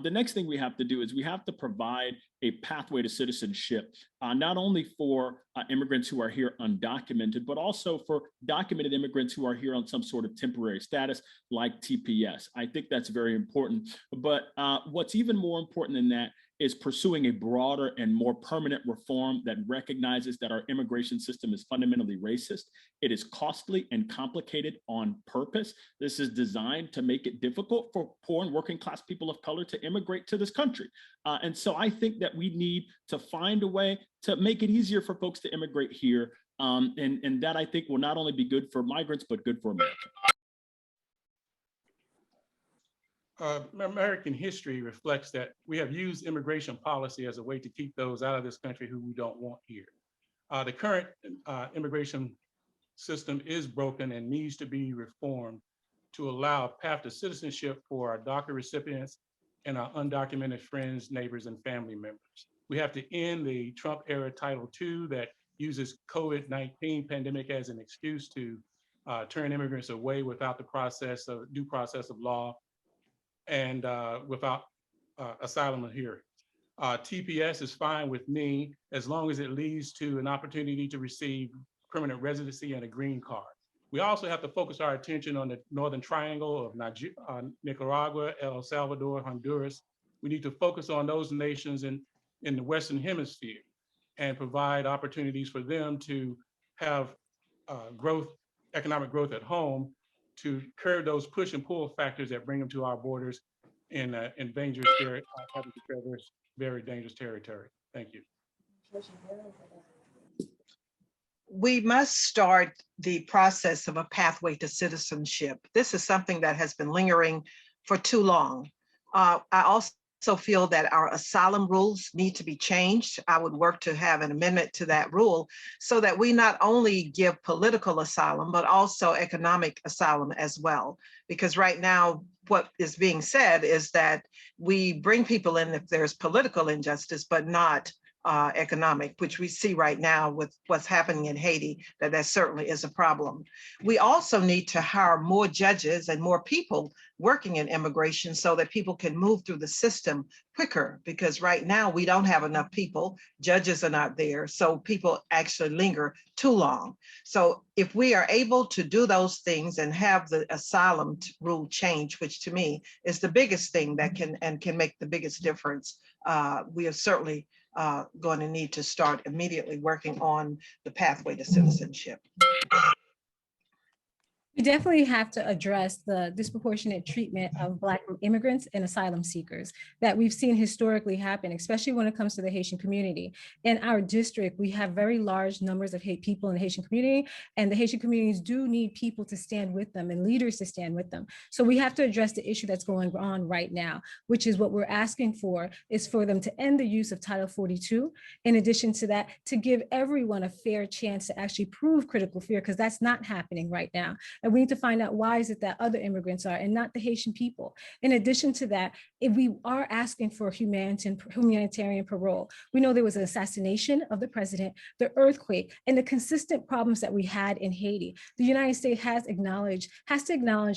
The next thing we have to do is we have to provide a pathway to citizenship, not only for immigrants who are here undocumented, but also for documented immigrants who are here on some sort of temporary status like TPS. I think that's very important. But what's even more important than that is pursuing a broader and more permanent reform that recognizes that our immigration system is fundamentally racist. It is costly and complicated on purpose. This is designed to make it difficult for poor and working class people of color to immigrate to this country. And so I think that we need to find a way to make it easier for folks to immigrate here. And that I think will not only be good for migrants, but good for America. American history reflects that we have used immigration policy as a way to keep those out of this country who we don't want here. The current immigration system is broken and needs to be reformed to allow a path to citizenship for our DACA recipients and our undocumented friends, neighbors, and family members. We have to end the Trump era Title II that uses COVID-19 pandemic as an excuse to turn immigrants away without the due process of law and without asylum and hearing. TPS is fine with me as long as it leads to an opportunity to receive permanent residency and a green card. We also have to focus our attention on the Northern Triangle of Nicaragua, El Salvador, Honduras. We need to focus on those nations in the Western Hemisphere and provide opportunities for them to have economic growth at home, to curb those push and pull factors that bring them to our borders in dangerous very dangerous territory. Thank you. We must start the process of a pathway to citizenship. This is something that has been lingering for too long. I also feel that our asylum rules need to be changed. I would work to have an amendment to that rule so that we not only give political asylum, but also economic asylum as well. Because right now, what is being said is that we bring people in if there's political injustice, but not economic, which we see right now with what's happening in Haiti, that certainly is a problem. We also need to hire more judges and more people working in immigration so that people can move through the system quicker, because right now we don't have enough people, judges are not there, so people actually linger too long. So if we are able to do those things and have the asylum rule change, which to me is the biggest thing that can make the biggest difference, we are certainly going to need to start immediately working on the pathway to citizenship. We definitely have to address the disproportionate treatment of Black immigrants and asylum seekers that we've seen historically happen, especially when it comes to the Haitian community. In our district, we have very large numbers of people in the Haitian community, and the Haitian communities do need people to stand with them and leaders to stand with them. So we have to address the issue that's going on right now, which is what we're asking for, is for them to end the use of Title 42. In addition to that, to give everyone a fair chance to actually prove critical fear, because that's not happening right now. And we need to find out why is it that other immigrants are and not the Haitian people. In addition to that, if we are asking for humanitarian parole, we know there was an assassination of the president, the earthquake, and the consistent problems that we had in Haiti. The United States has to acknowledge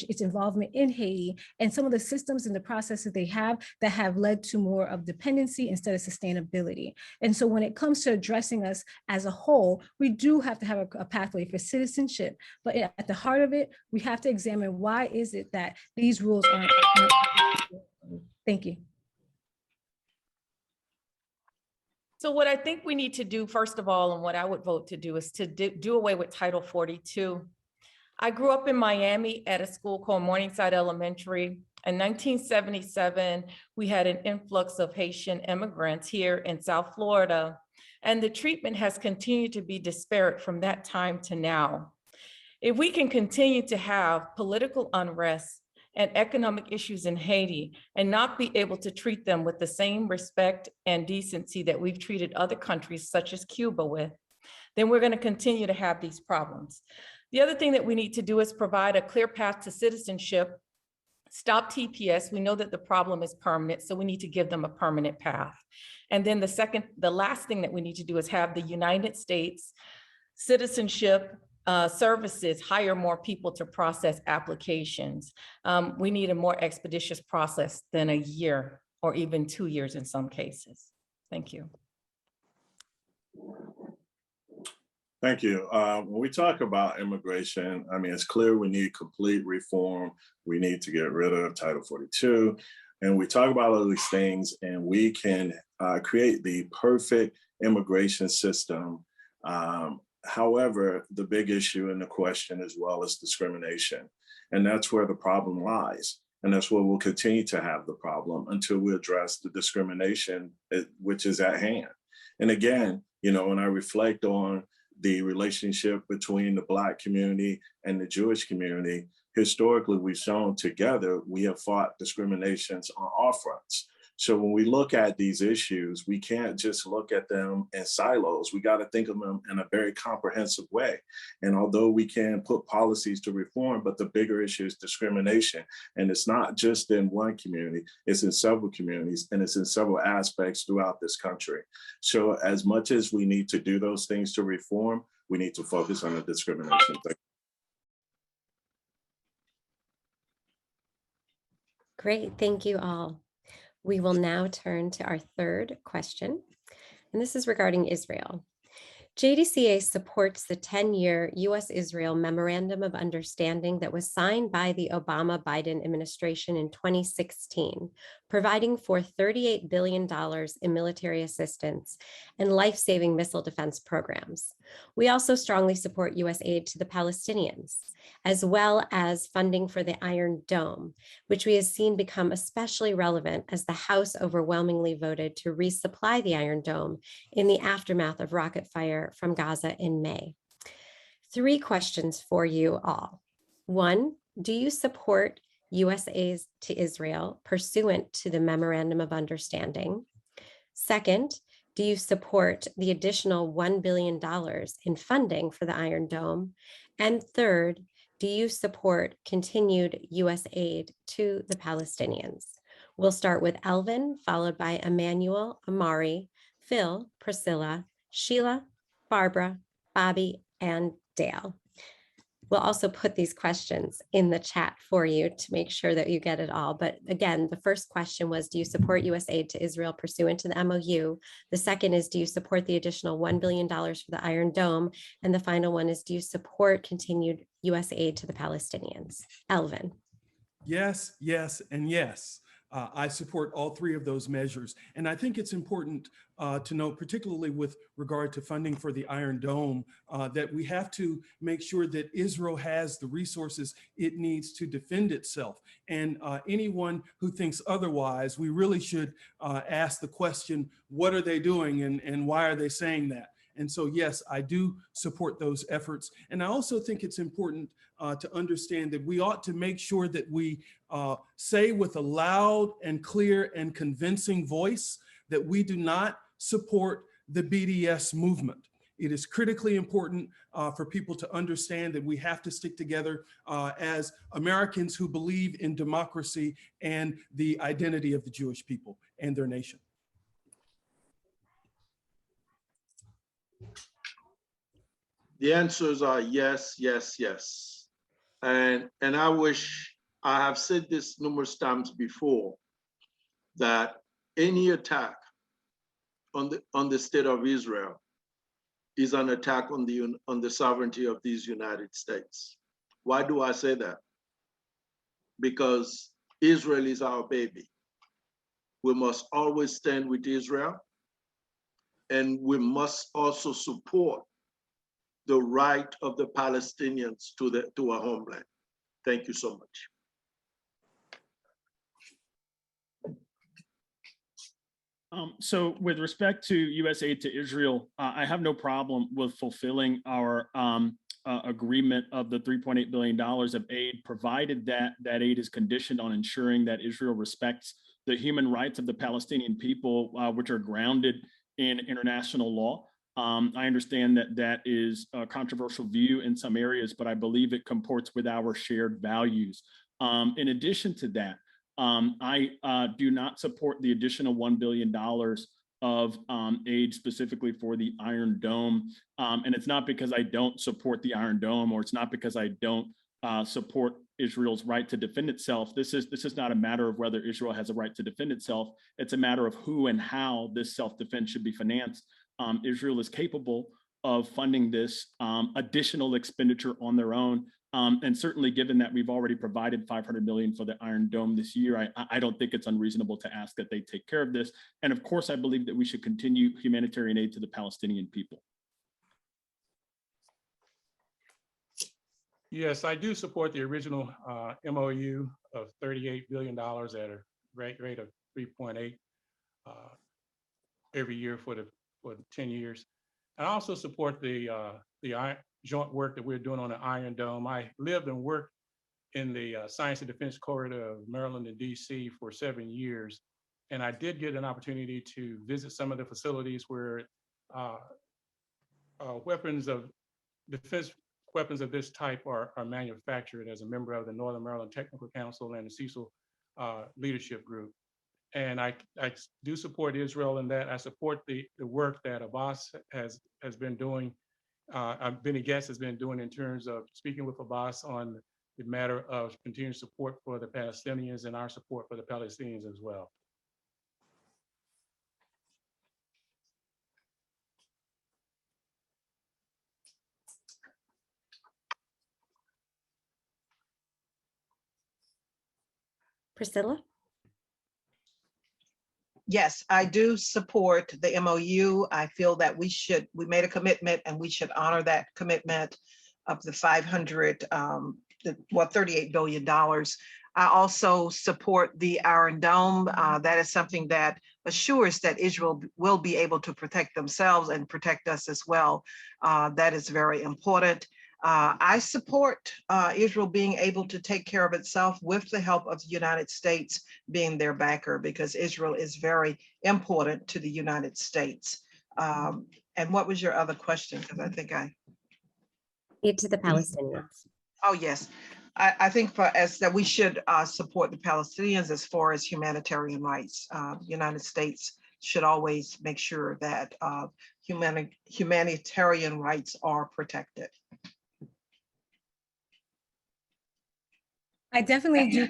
its involvement in Haiti and some of the systems and the processes they have that have led to more of dependency instead of sustainability. And so when it comes to addressing us as a whole, we do have to have a pathway for citizenship. But at the heart of it, we have to examine why is it that these rules aren't. Thank you. So what I think we need to do, first of all, and what I would vote to do, is to do away with Title 42. I grew up in Miami at a school called Morningside Elementary. In 1977, we had an influx of Haitian immigrants here in South Florida, and the treatment has continued to be disparate from that time to now. If we can continue to have political unrest and economic issues in Haiti and not be able to treat them with the same respect and decency that we've treated other countries such as Cuba with, then we're going to continue to have these problems. The other thing that we need to do is provide a clear path to citizenship Stop TPS. We know that the problem is permanent, so we need to give them a permanent path. And then the last thing that we need to do is have the United States Citizenship Services hire more people to process applications. We need a more expeditious process than a year or even 2 years in some cases. Thank you. Thank you. When we talk about immigration, I mean, it's clear we need complete reform. We need to get rid of Title 42. And we talk about all these things, and we can create the perfect immigration system. However, the big issue and the question as well is discrimination. And that's where the problem lies. And that's where we'll continue to have the problem until we address the discrimination which is at hand. And again, you know, when I reflect on the relationship between the Black community and the Jewish community, historically, we've shown together, we have fought discriminations on all fronts. So when we look at these issues, we can't just look at them in silos. We got to think of them in a very comprehensive way. And although we can put policies to reform, but the bigger issue is discrimination. And it's not just in one community, it's in several communities, and it's in several aspects throughout this country. So as much as we need to do those things to reform, we need to focus on the discrimination thing. Great, thank you all. We will now turn to our third question, and this is regarding Israel. JDCA supports the 10-year U.S.-Israel Memorandum of Understanding that was signed by the Obama-Biden administration in 2016, providing for $38 billion in military assistance and life-saving missile defense programs. We also strongly support U.S. aid to the Palestinians, as well as funding for the Iron Dome, which we have seen become especially relevant as the House overwhelmingly voted to resupply the Iron Dome in the aftermath of rocket fire from Gaza in May. 3 questions for you all. 1, do you support U.S. aid to Israel pursuant to the Memorandum of Understanding? 2nd, do you support the additional $1 billion in funding for the Iron Dome? And 3rd, do you support continued U.S. aid to the Palestinians? We'll start with Elvin, followed by Emmanuel, Omari, Phil, Priscilla, Sheila, Barbara, Bobby, and Dale. We'll also put these questions in the chat for you to make sure that you get it all. But again, the first question was, do you support U.S. aid to Israel pursuant to the MOU? The second is, do you support the additional $1 billion for the Iron Dome? And the final one is, do you support continued U.S. aid to the Palestinians? Elvin. Yes, yes, and yes. I support all 3 of those measures. And I think it's important to note, particularly with regard to funding for the Iron Dome, that we have to make sure that Israel has the resources it needs to defend itself. And anyone who thinks otherwise, we really should ask the question, what are they doing and why are they saying that? And so, yes, I do support those efforts. And I also think it's important to understand that we ought to make sure that we say with a loud and clear and convincing voice that we do not support the BDS movement. It is critically important for people to understand that we have to stick together as Americans who believe in democracy and the identity of the Jewish people and their nation. The answers are yes, yes, yes. And I wish, I have said this numerous times before, that any attack on the state of Israel is an attack on the sovereignty of these United States. Why do I say that? Because Israel is our baby. We must always stand with Israel, and we must also support the right of the Palestinians to a homeland. Thank you so much. So with respect to U.S. aid to Israel, I have no problem with fulfilling our agreement of the $3.8 billion of aid, provided that that aid is conditioned on ensuring that Israel respects the human rights of the Palestinian people, which are grounded in international law. I understand that that is a controversial view in some areas, but I believe it comports with our shared values. In addition to that, I do not support the additional $1 billion of aid specifically for the Iron Dome. And it's not because I don't support the Iron Dome, or it's not because I don't support Israel's right to defend itself. This is not a matter of whether Israel has a right to defend itself. It's a matter of who and how this self-defense should be financed. Israel is capable of funding this additional expenditure on their own. And certainly given that we've already provided $500 million for the Iron Dome this year, I don't think it's unreasonable to ask that they take care of this. And of course, I believe that we should continue humanitarian aid to the Palestinian people. Yes, I do support the original MOU of $38 billion at a rate of 3.8 every year for 10 years. I also support the joint work that we're doing on the Iron Dome. I lived and worked in the Science and Defense Corridor of Maryland and DC for 7 years. And I did get an opportunity to visit some of the facilities where defense weapons of this type are manufactured, as a member of the Northern Maryland Technical Council and the Cecil Leadership Group. And I do support Israel in that. I support the work that Abbas has been doing. Benny Guest has been doing in terms of speaking with Abbas on the matter of continued support for the Palestinians and our support for the Palestinians as well. Priscilla? Yes, I do support the MOU. I feel that we made a commitment and we should honor that commitment of the $38 billion. I also support the Iron Dome. That is something that assures that Israel will be able to protect themselves and protect us as well. That is very important. I support Israel being able to take care of itself with the help of the United States being their backer, because Israel is very important to the United States. And what was your other question? Because I think aid to the Palestinians. Oh, yes. I think that we should support the Palestinians as far as humanitarian rights. The United States should always make sure that humanitarian rights are protected. I definitely do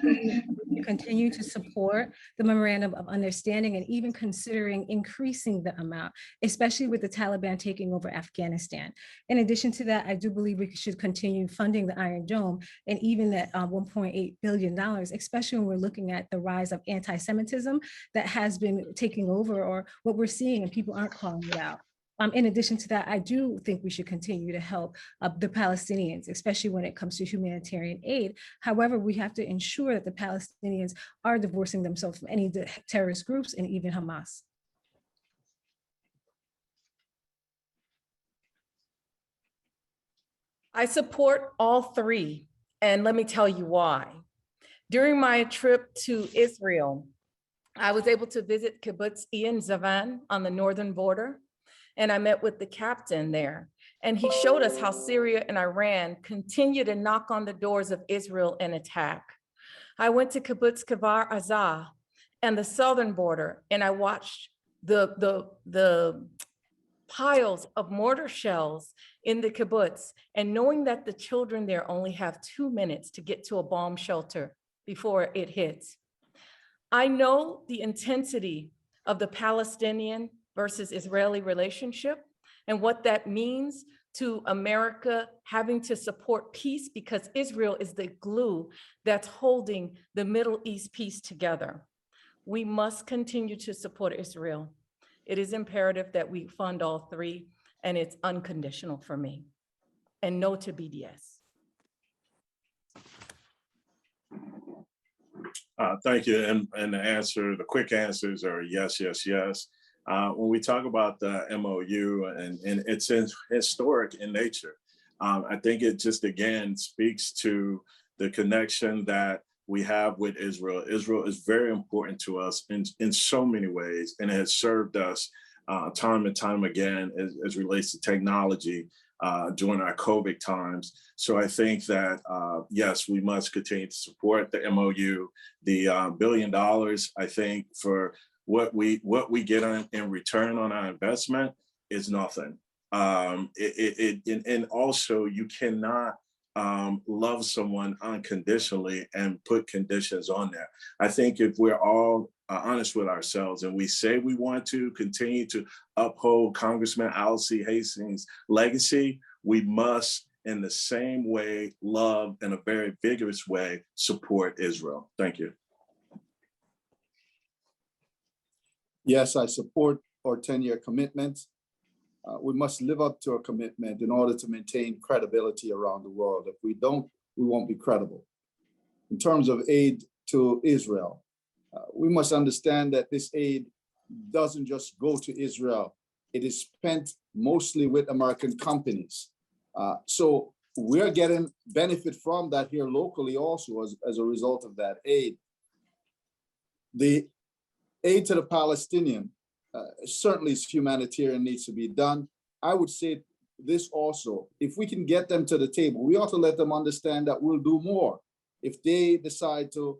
continue to support the memorandum of understanding and even considering increasing the amount, especially with the Taliban taking over Afghanistan. In addition to that, I do believe we should continue funding the Iron Dome and even that $1.8 billion, especially when we're looking at the rise of anti-Semitism that has been taking over, or what we're seeing and people aren't calling it out. In addition to that, I do think we should continue to help the Palestinians, especially when it comes to humanitarian aid. However, we have to ensure that the Palestinians are divorcing themselves from any terrorist groups and even Hamas. I support all three, and let me tell you why. During my trip to Israel, I was able to visit Kibbutz Ian Zavan on the northern border. And I met with the captain there, and he showed us how Syria and Iran continue to knock on the doors of Israel and attack. I went to Kibbutz Kfar Aza and the southern border, and I watched the piles of mortar shells in the kibbutz, and knowing that the children there only have 2 minutes to get to a bomb shelter before it hits. I know the intensity of the Palestinian versus Israeli relationship and what that means to America having to support peace, because Israel is the glue that's holding the Middle East peace together. We must continue to support Israel. It is imperative that we fund all three, and it's unconditional for me. And no to BDS. Thank you. And the quick answers are yes, yes, yes. When we talk about the MOU and it's historic in nature, I think it just again speaks to the connection that we have with Israel. Israel is very important to us in so many ways, and it has served us time and time again as relates to technology, during our COVID times. So I think that, yes, we must continue to support the MOU. The $1 billion, I think, for what we get in return on our investment is nothing. And also you cannot love someone unconditionally and put conditions on there. I think if we're all honest with ourselves and we say we want to continue to uphold Congressman Alcee Hastings' legacy, we must, in the same way, love in a very vigorous way, support Israel. Thank you. Yes, I support our 10-year commitment. We must live up to our commitment in order to maintain credibility around the world. If we don't, we won't be credible. In terms of aid to Israel, we must understand that this aid doesn't just go to Israel. It is spent mostly with American companies. So we're getting benefit from that here locally also as a result of that aid. The aid to the Palestinian certainly is humanitarian, needs to be done. I would say this also, if we can get them to the table, we ought to let them understand that we'll do more if they decide to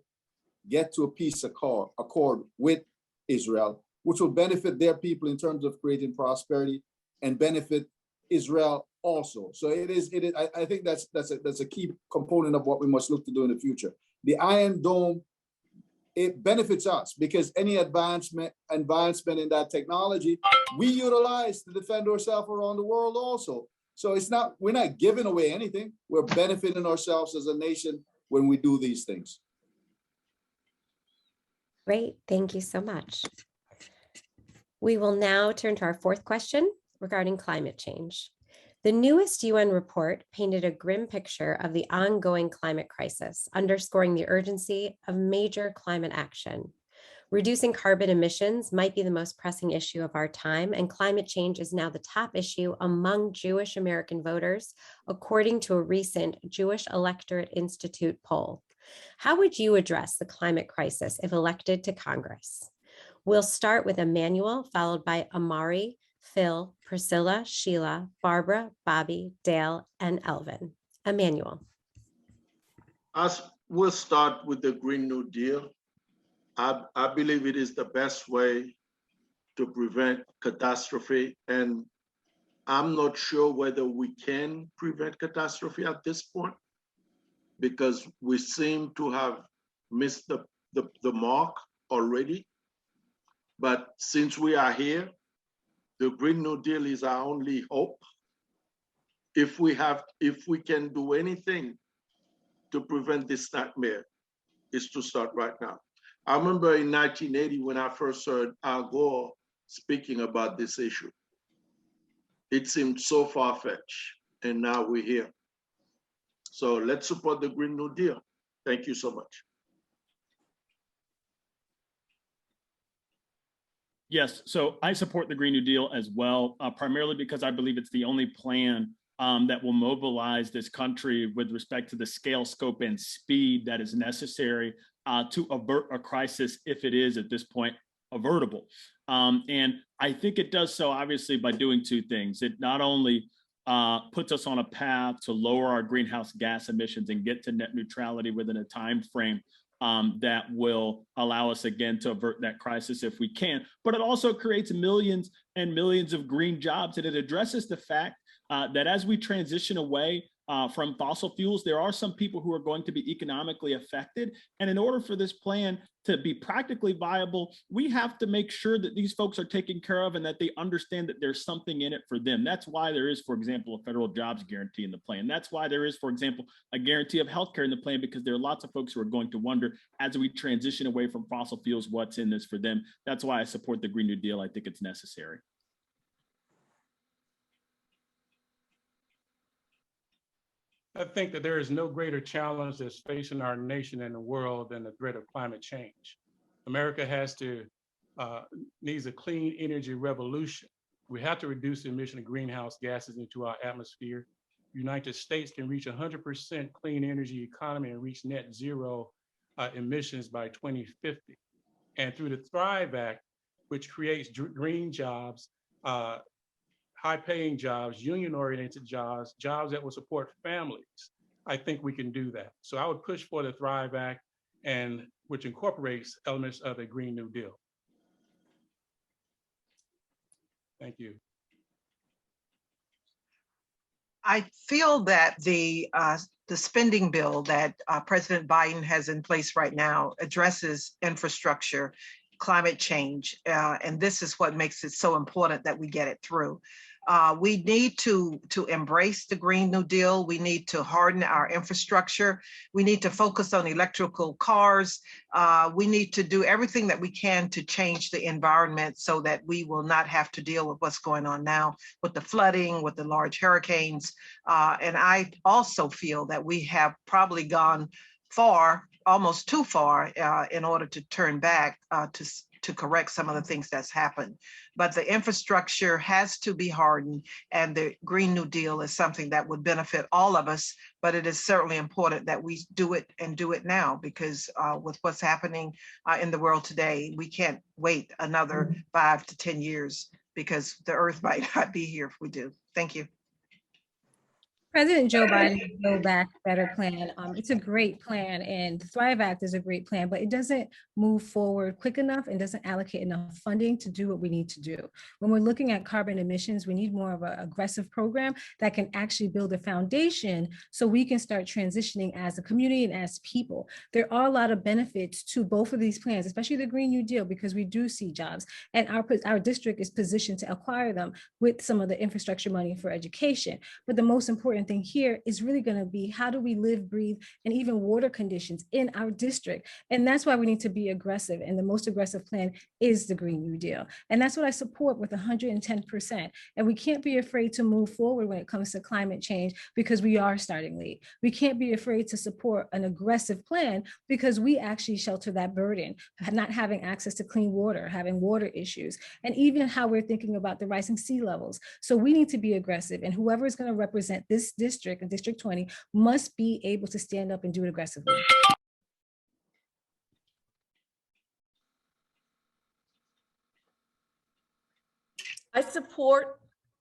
get to a peace accord with Israel, which will benefit their people in terms of creating prosperity and benefit Israel also. So I think that's a key component of what we must look to do in the future. The Iron Dome, it benefits us because any advancement in that technology, we utilize to defend ourselves around the world also. So we're not giving away anything. We're benefiting ourselves as a nation when we do these things. Great, thank you so much. We will now turn to our fourth question regarding climate change. The newest UN report painted a grim picture of the ongoing climate crisis, underscoring the urgency of major climate action. Reducing carbon emissions might be the most pressing issue of our time, and climate change is now the top issue among Jewish American voters, according to a recent Jewish Electorate Institute poll. How would you address the climate crisis if elected to Congress? We'll start with Emmanuel, followed by Omari, Phil, Priscilla, Sheila, Barbara, Bobby, Dale, and Elvin. Emmanuel. We'll start with the Green New Deal. I believe it is the best way to prevent catastrophe. And I'm not sure whether we can prevent catastrophe at this point, because we seem to have missed the mark already. But since we are here, the Green New Deal is our only hope. If we can do anything to prevent this nightmare, is to start right now. I remember in 1980 when I first heard Al Gore speaking about this issue. It seemed so far-fetched, and now we're here. So let's support the Green New Deal. Thank you so much. Yes, so I support the Green New Deal as well, primarily because I believe it's the only plan that will mobilize this country with respect to the scale, scope, and speed that is necessary to avert a crisis if it is at this point avertible. And I think it does so obviously by doing two things. It not only puts us on a path to lower our greenhouse gas emissions and get to net neutrality within a time frame that will allow us again to avert that crisis if we can, but it also creates millions and millions of green jobs, and it addresses the fact that as we transition away from fossil fuels, there are some people who are going to be economically affected. And in order for this plan to be practically viable, we have to make sure that these folks are taken care of and that they understand that there's something in it for them. That's why there is, for example, a federal jobs guarantee in the plan. That's why there is, for example, a guarantee of healthcare in the plan, because there are lots of folks who are going to wonder as we transition away from fossil fuels, what's in this for them. That's why I support the Green New Deal. I think it's necessary. I think that there is no greater challenge that's facing our nation and the world than the threat of climate change. America needs a clean energy revolution. We have to reduce the emission of greenhouse gases into our atmosphere. The United States can reach 100% clean energy economy and reach net zero emissions by 2050. And through the Thrive Act, which creates green jobs, high-paying jobs, union-oriented jobs, jobs that will support families, I think we can do that. So I would push for the Thrive Act, and which incorporates elements of a Green New Deal. Thank you. I feel that the spending bill that President Biden has in place right now addresses infrastructure, climate change, and this is what makes it so important that we get it through. We need to embrace the Green New Deal. We need to harden our infrastructure. We need to focus on electrical cars. We need to do everything that we can to change the environment so that we will not have to deal with what's going on now with the flooding, with the large hurricanes. And I also feel that we have probably gone far, almost too far, in order to turn back to correct some of the things that's happened. But the infrastructure has to be hardened, and the Green New Deal is something that would benefit all of us, but it is certainly important that we do it and do it now, because with what's happening in the world today, we can't wait another 5 to 10 years because the earth might not be here if we do. Thank you. President Joe Biden's Build Back Better plan, it's a great plan, and the Thrive Act is a great plan, but it doesn't move forward quick enough and doesn't allocate enough funding to do what we need to do. When we're looking at carbon emissions, we need more of an aggressive program that can actually build a foundation so we can start transitioning as a community and as people. There are a lot of benefits to both of these plans, especially the Green New Deal, because we do see jobs, and our district is positioned to acquire them with some of the infrastructure money for education. But the most important thing here is really going to be, how do we live, breathe, and even water conditions in our district? And that's why we need to be aggressive. And the most aggressive plan is the Green New Deal. And that's what I support with 110%. And we can't be afraid to move forward when it comes to climate change, because we are starting late. We can't be afraid to support an aggressive plan because we actually shelter that burden, not having access to clean water, having water issues, and even how we're thinking about the rising sea levels. So we need to be aggressive, and whoever is going to represent this district and District 20 must be able to stand up and do it aggressively. I support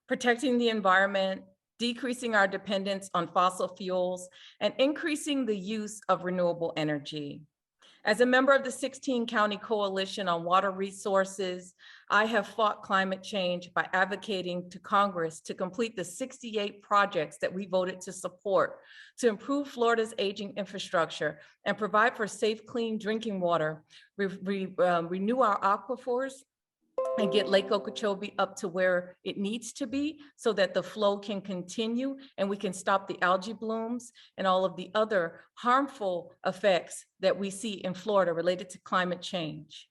protecting the environment, decreasing our dependence on fossil fuels, and increasing the use of renewable energy. As a member of the 16 County Coalition on Water Resources, I have fought climate change by advocating to Congress to complete the 68 projects that we voted to support to improve Florida's aging infrastructure and provide for safe, clean drinking water, renew our aquifers, and get Lake Okeechobee up to where it needs to be so that the flow can continue and we can stop the algae blooms and all of the other harmful effects that we see in Florida related to climate change.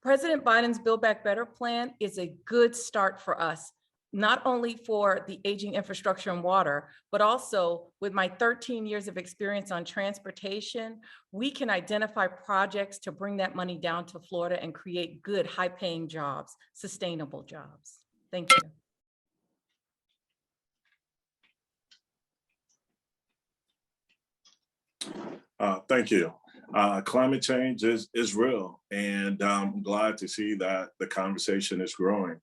President Biden's Build Back Better plan is a good start for us, not only for the aging infrastructure and water, but also with my 13 years of experience on transportation, we can identify projects to bring that money down to Florida and create good, high-paying jobs, sustainable jobs. Thank you. Thank you. Climate change is real, and I'm glad to see that the conversation is growing.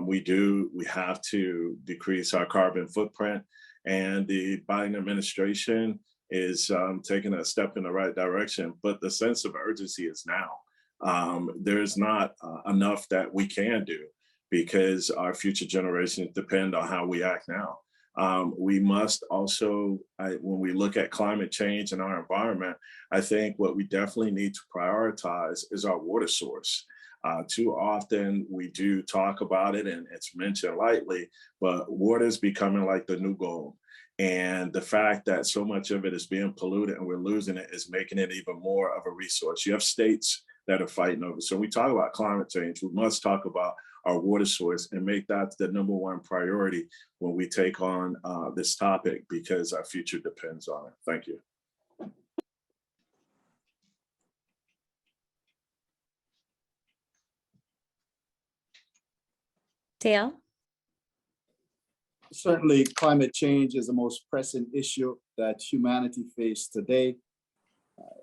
We have to decrease our carbon footprint, and the Biden administration is taking a step in the right direction, but the sense of urgency is now. There's not enough that we can do because our future generations depend on how we act now. We must also, when we look at climate change and our environment, I think what we definitely need to prioritize is our water source. Too often we do talk about it and it's mentioned lightly, but water is becoming like the new gold. And the fact that so much of it is being polluted and we're losing it is making it even more of a resource. You have states that are fighting over. So when we talk about climate change, we must talk about our water source and make that the #1 priority when we take on this topic, because our future depends on it. Thank you. Dale? Certainly, climate change is the most pressing issue that humanity faces today.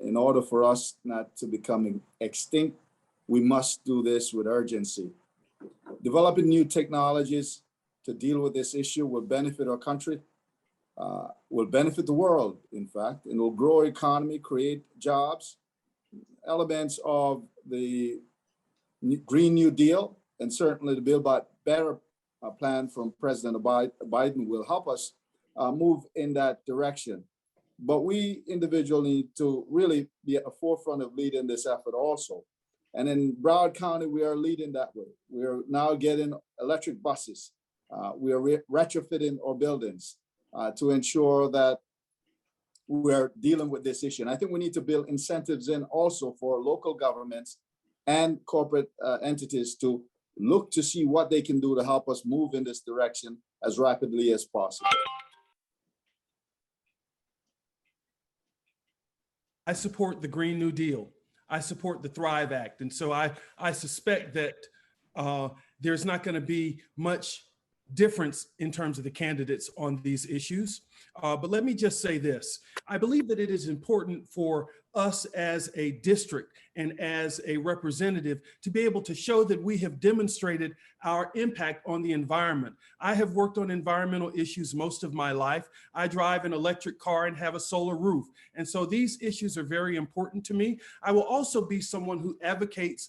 In order for us not to become extinct, we must do this with urgency. Developing new technologies to deal with this issue will benefit our country, will benefit the world, in fact, and will grow our economy, create jobs. Elements of the Green New Deal and certainly the Build Back Better plan from President Biden will help us move in that direction. But we individually need to really be at the forefront of leading this effort also. And in Broward County, we are leading that way. We are now getting electric buses. We are retrofitting our buildings to ensure that we're dealing with this issue. And I think we need to build incentives in also for local governments and corporate entities to look to see what they can do to help us move in this direction as rapidly as possible. I support the Green New Deal. I support the Thrive Act. And so I suspect that there's not going to be much difference in terms of the candidates on these issues. But let me just say this. I believe that it is important for us as a district and as a representative to be able to show that we have demonstrated our impact on the environment. I have worked on environmental issues most of my life. I drive an electric car and have a solar roof. And so these issues are very important to me. I will also be someone who advocates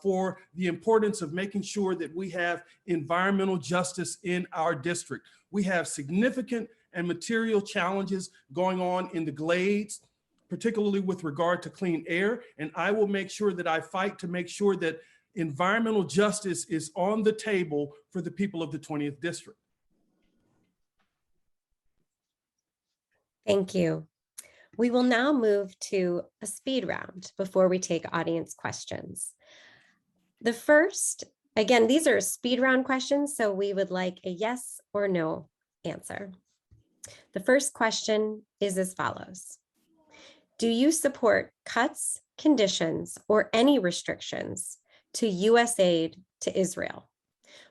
for the importance of making sure that we have environmental justice in our district. We have significant and material challenges going on in the Glades, particularly with regard to clean air. And I will make sure that I fight to make sure that environmental justice is on the table for the people of the 20th District. Thank you. We will now move to a speed round before we take audience questions. The first, again, these are speed round questions, so we would like a yes or no answer. The first question is as follows. Do you support cuts, conditions, or any restrictions to U.S. aid to Israel?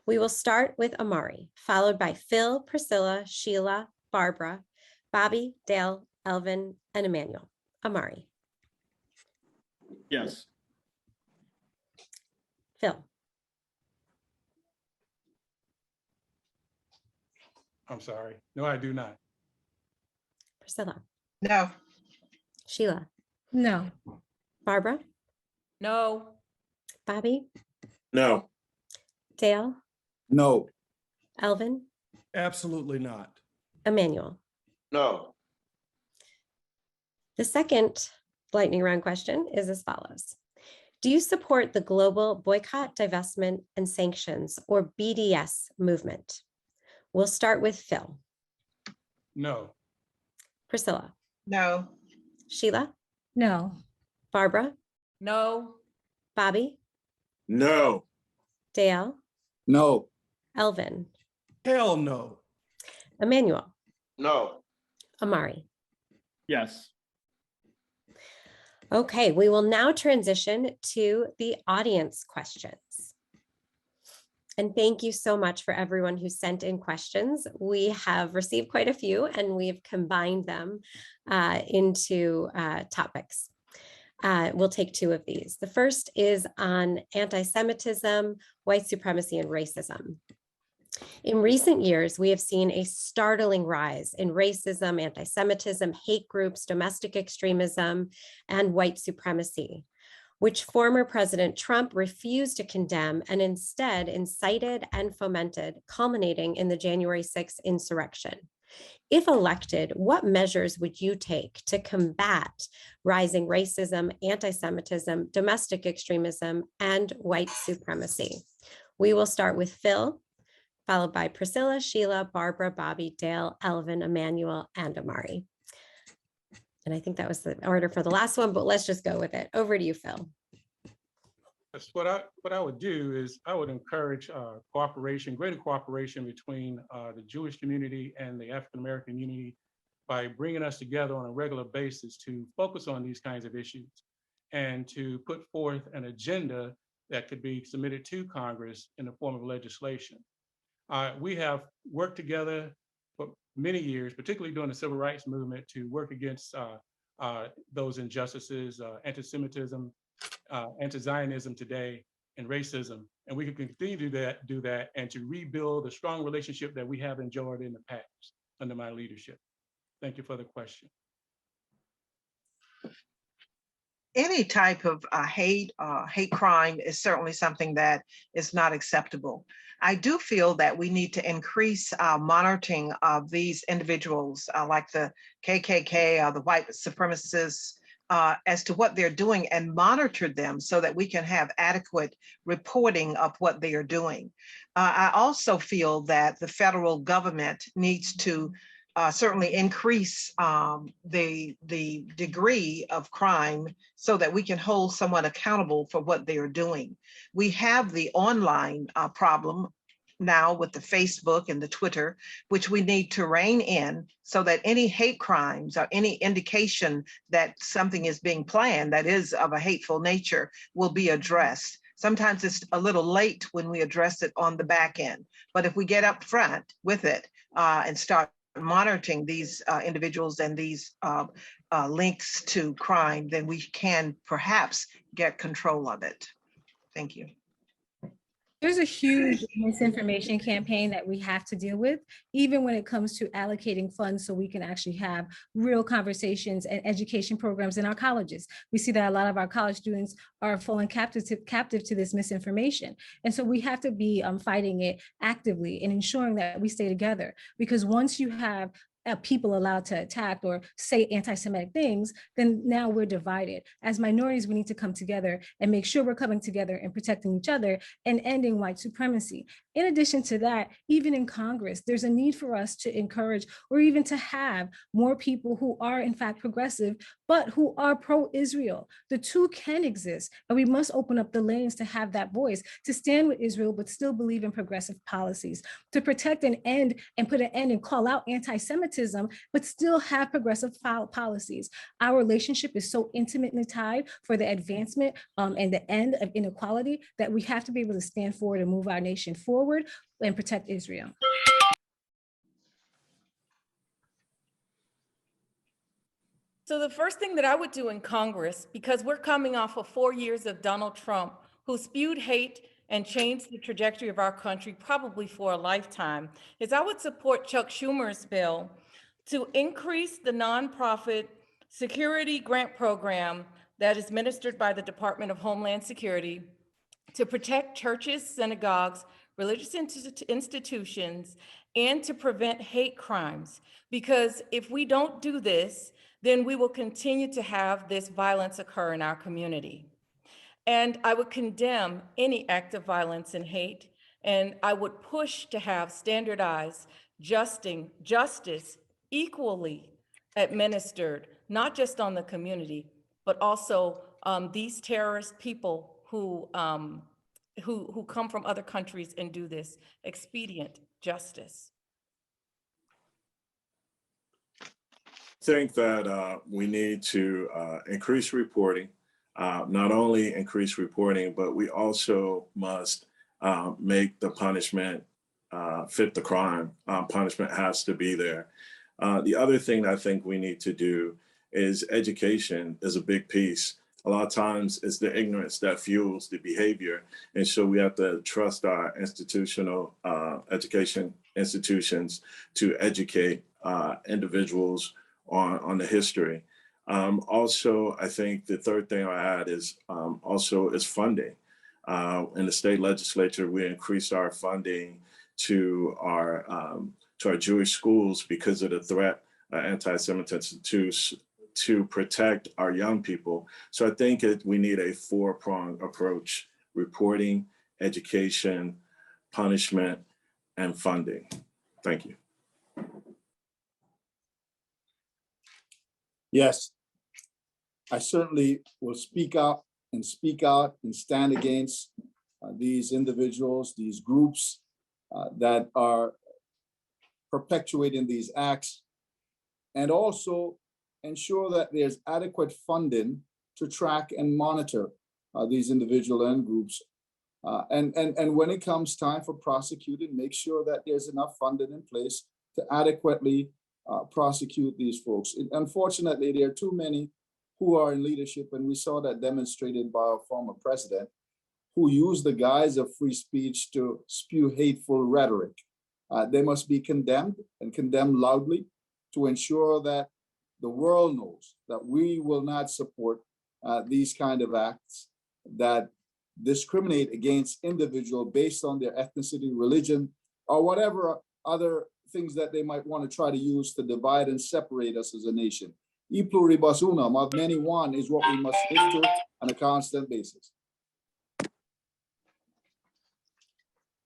We will start with Omari, followed by Phil, Priscilla, Sheila, Barbara, Bobby, Dale, Elvin, and Emmanuel. Omari. Yes. Phil. I'm sorry. No, I do not. Priscilla. No. Sheila. No. Barbara. No. Bobby. No. Dale. No. Elvin. Absolutely not. Emmanuel. No. The second lightning round question is as follows. Do you support the global boycott, divestment, and sanctions, or BDS movement? We'll start with Phil. No. Priscilla. No. Sheila. No. Barbara. No. Bobby. No. Dale. No. Elvin. Hell no. Emmanuel. No. Omari. Yes. Okay, we will now transition to the audience questions. And thank you so much for everyone who sent in questions. We have received quite a few and we've combined them into topics. We'll take two of these. The first is on anti-Semitism, white supremacy, and racism. In recent years, we have seen a startling rise in racism, anti-Semitism, hate groups, domestic extremism, and white supremacy, which former President Trump refused to condemn and instead incited and fomented, culminating in the January 6th insurrection. If elected, what measures would you take to combat rising racism, anti-Semitism, domestic extremism, and white supremacy? We will start with Phil, followed by Priscilla, Sheila, Barbara, Bobby, Dale, Elvin, Emmanuel, and Omari. And I think that was the order for the last one, but let's just go with it. Over to you, Phil. That's what I would do is I would encourage cooperation, greater cooperation between the Jewish community and the African-American community by bringing us together on a regular basis to focus on these kinds of issues and to put forth an agenda that could be submitted to Congress in the form of legislation. We have worked together for many years, particularly during the civil rights movement, to work against those injustices, anti-Semitism, anti-Zionism today. and racism. And we can continue to do that and to rebuild the strong relationship that we have enjoyed in the past under my leadership. Thank you for the question. Any type of hate crime is certainly something that is not acceptable. I do feel that we need to increase monitoring of these individuals like the KKK or the white supremacists as to what they're doing and monitor them so that we can have adequate reporting of what they are doing. I also feel that the federal government needs to certainly increase the degree of crime so that we can hold someone accountable for what they are doing. We have the online problem now with the Facebook and the Twitter, which we need to rein in so that any hate crimes or any indication that something is being planned that is of a hateful nature will be addressed. Sometimes it's a little late when we address it on the back end, but if we get up front with it and start monitoring these individuals and these links to crime, then we can perhaps get control of it. Thank you. There's a huge misinformation campaign that we have to deal with, even when it comes to allocating funds so we can actually have real conversations and education programs in our colleges. We see that a lot of our college students are falling captive to this misinformation. And so we have to be fighting it actively and ensuring that we stay together, because once you have people allowed to attack or say anti-Semitic things, then now we're divided. As minorities, we need to come together and make sure we're coming together and protecting each other and ending white supremacy. In addition to that, even in Congress, there's a need for us to encourage or even to have more people who are in fact progressive, but who are pro-Israel. The two can exist, and we must open up the lanes to have that voice, to stand with Israel, but still believe in progressive policies, to protect and end and put an end and call out anti-Semitism, but still have progressive policies. Our relationship is so intimately tied for the advancement and the end of inequality that we have to be able to stand forward and move our nation forward and protect Israel. So the first thing that I would do in Congress, because we're coming off of 4 years of Donald Trump, who spewed hate and changed the trajectory of our country probably for a lifetime, is I would support Chuck Schumer's bill to increase the nonprofit security grant program that is administered by the Department of Homeland Security to protect churches, synagogues, religious institutions, and to prevent hate crimes. Because if we don't do this, then we will continue to have this violence occur in our community. And I would condemn any act of violence and hate, and I would push to have standardized justice equally administered, not just on the community, but also these terrorist people who come from other countries and do this expedient justice. I think that we need to increase reporting, not only increase reporting, but we also must make the punishment fit the crime. Punishment has to be there. The other thing I think we need to do is education is a big piece. A lot of times it's the ignorance that fuels the behavior. And so we have to trust our institutional education institutions to educate individuals on the history. Also, I think the third thing I add is also funding. In the state legislature, we increased our funding to our Jewish schools because of the threat anti-Semitism to protect our young people. So I think we need a four-pronged approach: reporting, education, punishment, and funding. Thank you. Yes, I certainly will speak out and stand against these individuals, these groups that are perpetuating these acts, and also ensure that there's adequate funding to track and monitor these individual and groups. And when it comes time for prosecuting, make sure that there's enough funding in place to adequately prosecute these folks. Unfortunately, there are too many who are in leadership, and we saw that demonstrated by our former president, who use the guise of free speech to spew hateful rhetoric. They must be condemned and condemned loudly to ensure that the world knows that we will not support these kind of acts that discriminate against individuals based on their ethnicity, religion, or whatever other things that they might want to try to use to divide and separate us as a nation. E pluribus unum, of many one, is what we must live to on a constant basis.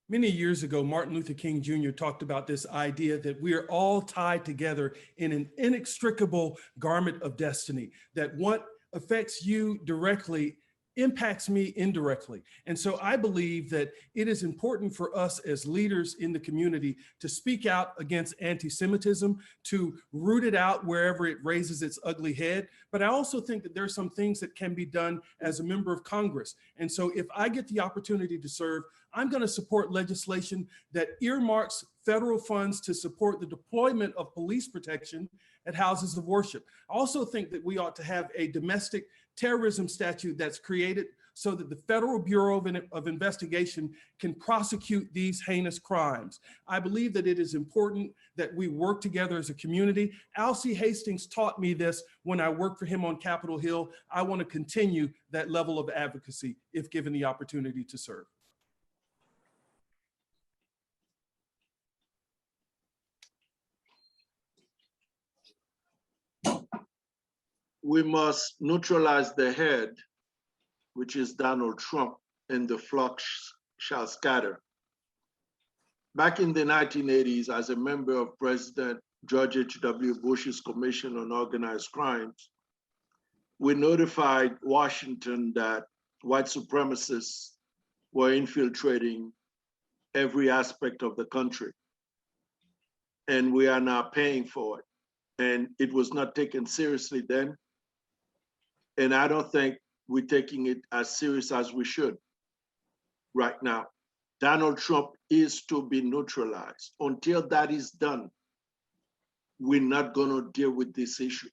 Many years ago, Martin Luther King Jr. talked about this idea that we are all tied together in an inextricable garment of destiny, that what affects you directly impacts me indirectly. And so I believe that it is important for us as leaders in the community to speak out against anti-Semitism, to root it out wherever it raises its ugly head. But I also think that there are some things that can be done as a member of Congress. And so if I get the opportunity to serve, I'm going to support legislation that earmarks federal funds to support the deployment of police protection at houses of worship. I also think that we ought to have a domestic terrorism statute that's created so that the Federal Bureau of Investigation can prosecute these heinous crimes. I believe that it is important that we work together as a community. Alcee Hastings taught me this when I worked for him on Capitol Hill. I want to continue that level of advocacy if given the opportunity to serve. We must neutralize the head, which is Donald Trump, and the flocks shall scatter. Back in the 1980s, as a member of President George H.W. Bush's Commission on Organized Crimes, we notified Washington that white supremacists were infiltrating every aspect of the country. And we are now paying for it. And it was not taken seriously then. And I don't think we're taking it as serious as we should right now. Donald Trump is to be neutralized. Until that is done, we're not going to deal with this issue.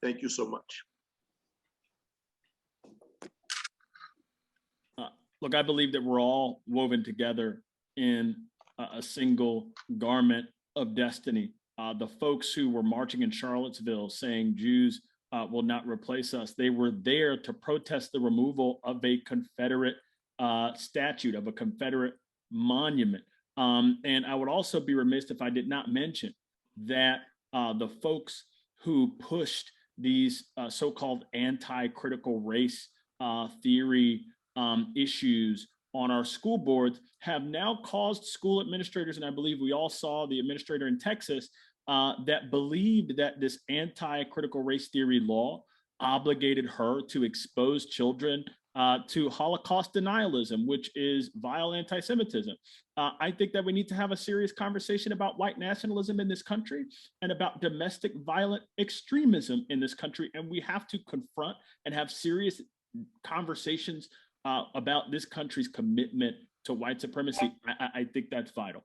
Thank you so much. Look, I believe that we're all woven together in a single garment of destiny. The folks who were marching in Charlottesville saying Jews will not replace us, they were there to protest the removal of a Confederate statute, of a Confederate monument. And I would also be remiss if I did not mention that the folks who pushed these so-called anti-critical race theory issues on our school boards have now caused school administrators, and I believe we all saw the administrator in Texas that believed that this anti-critical race theory law obligated her to expose children to Holocaust denialism, which is vile anti-Semitism. I think that we need to have a serious conversation about white nationalism in this country and about domestic violent extremism in this country. And we have to confront and have serious conversations about this country's commitment to white supremacy. I think that's vital.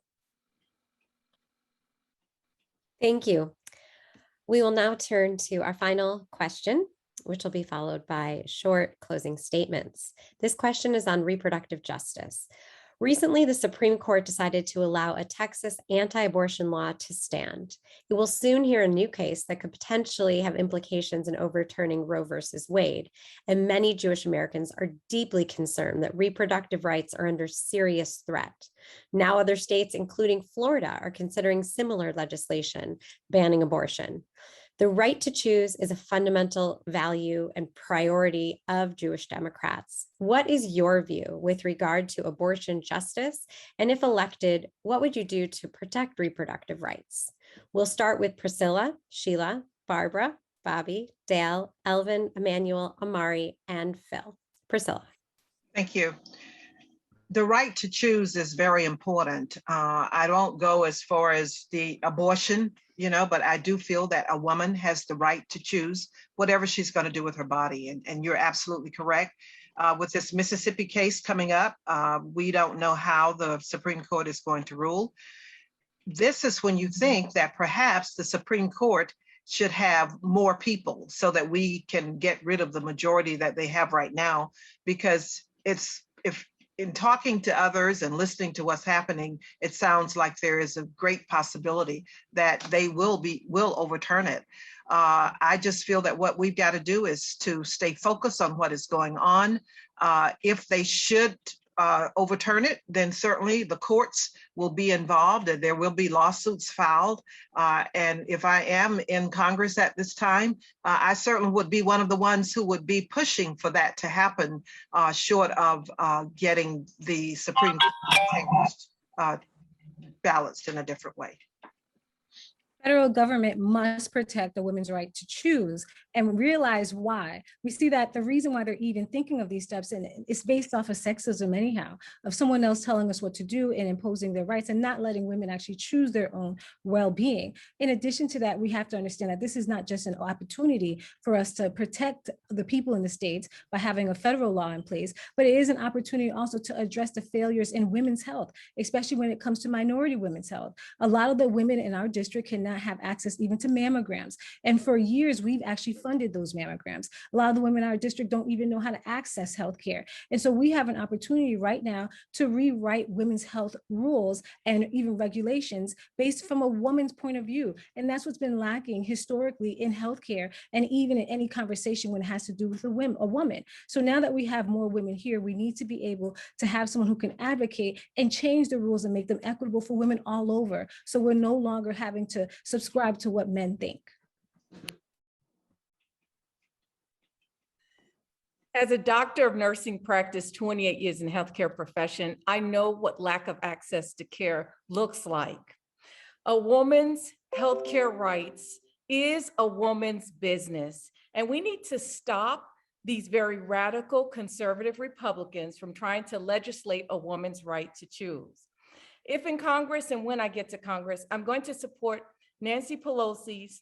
Thank you. We will now turn to our final question, which will be followed by short closing statements. This question is on reproductive justice. Recently, the Supreme Court decided to allow a Texas anti-abortion law to stand. It will soon hear a new case that could potentially have implications in overturning Roe versus Wade. And many Jewish Americans are deeply concerned that reproductive rights are under serious threat. Now other states, including Florida, are considering similar legislation banning abortion. The right to choose is a fundamental value and priority of Jewish Democrats. What is your view with regard to abortion justice? And if elected, what would you do to protect reproductive rights? We'll start with Priscilla, Sheila, Barbara, Bobby, Dale, Elvin, Emmanuel, Omari, and Phil. Priscilla. Thank you. The right to choose is very important. I don't go as far as the abortion, but I do feel that a woman has the right to choose whatever she's going to do with her body. And you're absolutely correct. With this Mississippi case coming up, we don't know how the Supreme Court is going to rule. This is when you think that perhaps the Supreme Court should have more people so that we can get rid of the majority that they have right now, because it's if in talking to others and listening to what's happening, it sounds like there is a great possibility that they will overturn it. I just feel that what we've got to do is to stay focused on what is going on. If they should overturn it, then certainly the courts will be involved and there will be lawsuits filed. And if I am in Congress at this time, I certainly would be one of the ones who would be pushing for that to happen, short of getting the Supreme Court balanced in a different way. Federal government must protect the women's right to choose and realize why. We see that the reason why they're even thinking of these steps, and it's based off of sexism anyhow, of someone else telling us what to do and imposing their rights and not letting women actually choose their own well-being. In addition to that, we have to understand that this is not just an opportunity for us to protect the people in the states by having a federal law in place, but it is an opportunity also to address the failures in women's health, especially when it comes to minority women's health. A lot of the women in our district cannot have access even to mammograms. And for years, we've actually funded those mammograms. A lot of the women in our district don't even know how to access healthcare. And so we have an opportunity right now to rewrite women's health rules and even regulations based from a woman's point of view. And that's what's been lacking historically in healthcare and even in any conversation when it has to do with a woman. So now that we have more women here, we need to be able to have someone who can advocate and change the rules and make them equitable for women all over. So we're no longer having to subscribe to what men think. As a doctor of nursing practice, 28 years in healthcare profession, I know what lack of access to care looks like. A woman's healthcare rights is a woman's business, and we need to stop these very radical conservative Republicans from trying to legislate a woman's right to choose. If in Congress and when I get to Congress, I'm going to support Nancy Pelosi's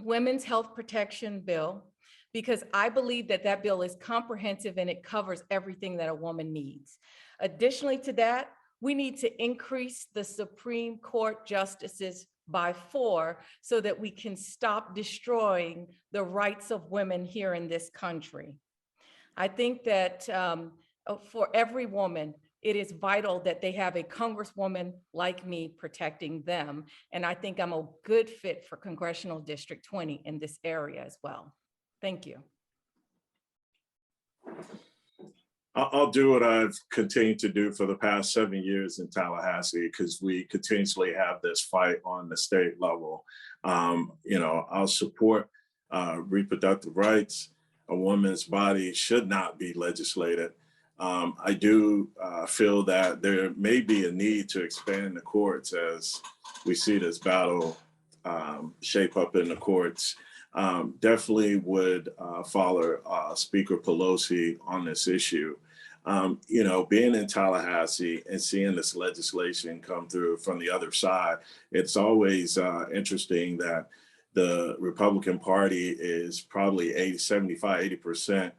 Women's Health Protection Bill, because I believe that that bill is comprehensive and it covers everything that a woman needs. Additionally to that, we need to increase the Supreme Court justices by 4 so that we can stop destroying the rights of women here in this country. I think that for every woman, it is vital that they have a congresswoman like me protecting them. And I think I'm a good fit for Congressional District 20 in this area as well. Thank you. I'll do what I've continued to do for the past 7 years in Tallahassee, because we continuously have this fight on the state level. I'll support reproductive rights. A woman's body should not be legislated. I do feel that there may be a need to expand the courts as we see this battle shape up in the courts. Definitely would follow Speaker Pelosi on this issue. Being in Tallahassee and seeing this legislation come through from the other side, it's always interesting that the Republican Party is probably 80%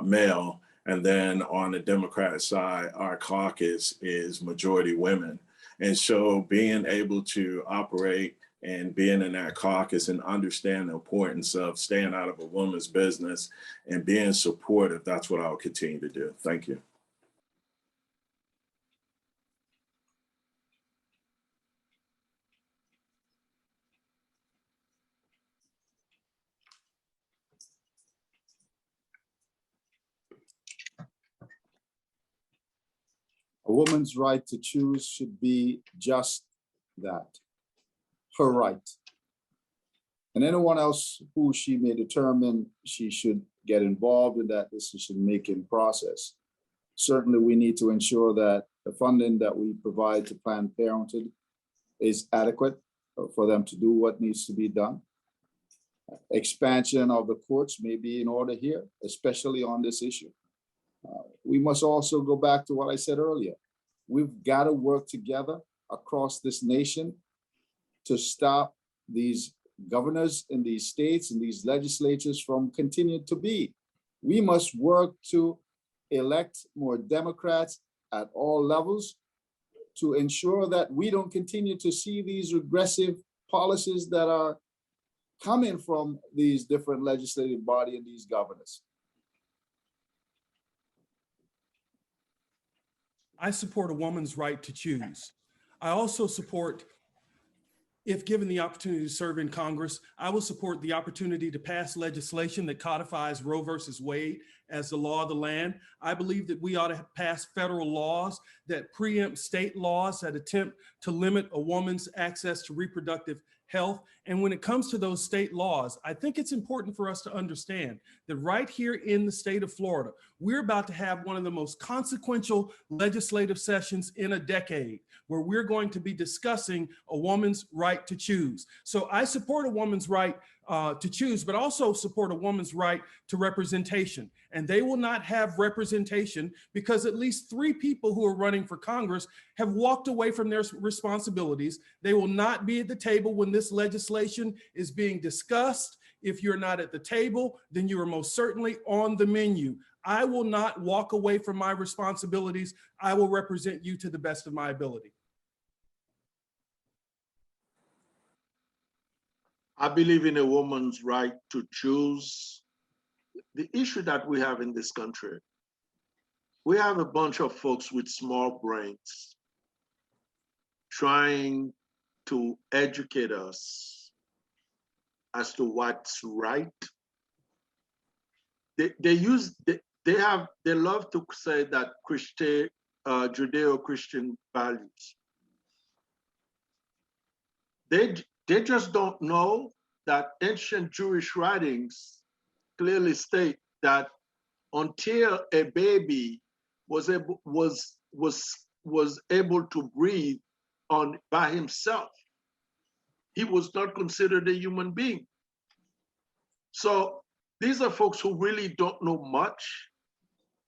male. And then on the Democratic side, our caucus is majority women. And so being able to operate and being in that caucus and understand the importance of staying out of a woman's business and being supportive, that's what I'll continue to do. Thank you. A woman's right to choose should be just that, her right. And anyone else who she may determine she should get involved in that decision-making process. Certainly, we need to ensure that the funding that we provide to Planned Parenthood is adequate for them to do what needs to be done. Expansion of the courts may be in order here, especially on this issue. We must also go back to what I said earlier. We've got to work together across this nation to stop these governors in these states and these legislatures from continuing to be. We must work to elect more Democrats at all levels to ensure that we don't continue to see these regressive policies that are coming from these different legislative bodies and these governors. I support a woman's right to choose. I also support, if given the opportunity to serve in Congress, I will support the opportunity to pass legislation that codifies Roe versus Wade as the law of the land. I believe that we ought to pass federal laws that preempt state laws that attempt to limit a woman's access to reproductive health. And when it comes to those state laws, I think it's important for us to understand that right here in the state of Florida, we're about to have one of the most consequential legislative sessions in a decade, where we're going to be discussing a woman's right to choose. So I support a woman's right to choose, but also support a woman's right to representation. And they will not have representation because at least 3 people who are running for Congress have walked away from their responsibilities. They will not be at the table when this legislation is being discussed. If you're not at the table, then you are most certainly on the menu. I will not walk away from my responsibilities. I will represent you to the best of my ability. I believe in a woman's right to choose. The issue that we have in this country, we have a bunch of folks with small brains trying to educate us as to what's right. They love to say that Judeo-Christian values. They just don't know that ancient Jewish writings clearly state that until a baby was able to breathe by himself, he was not considered a human being. So these are folks who really don't know much,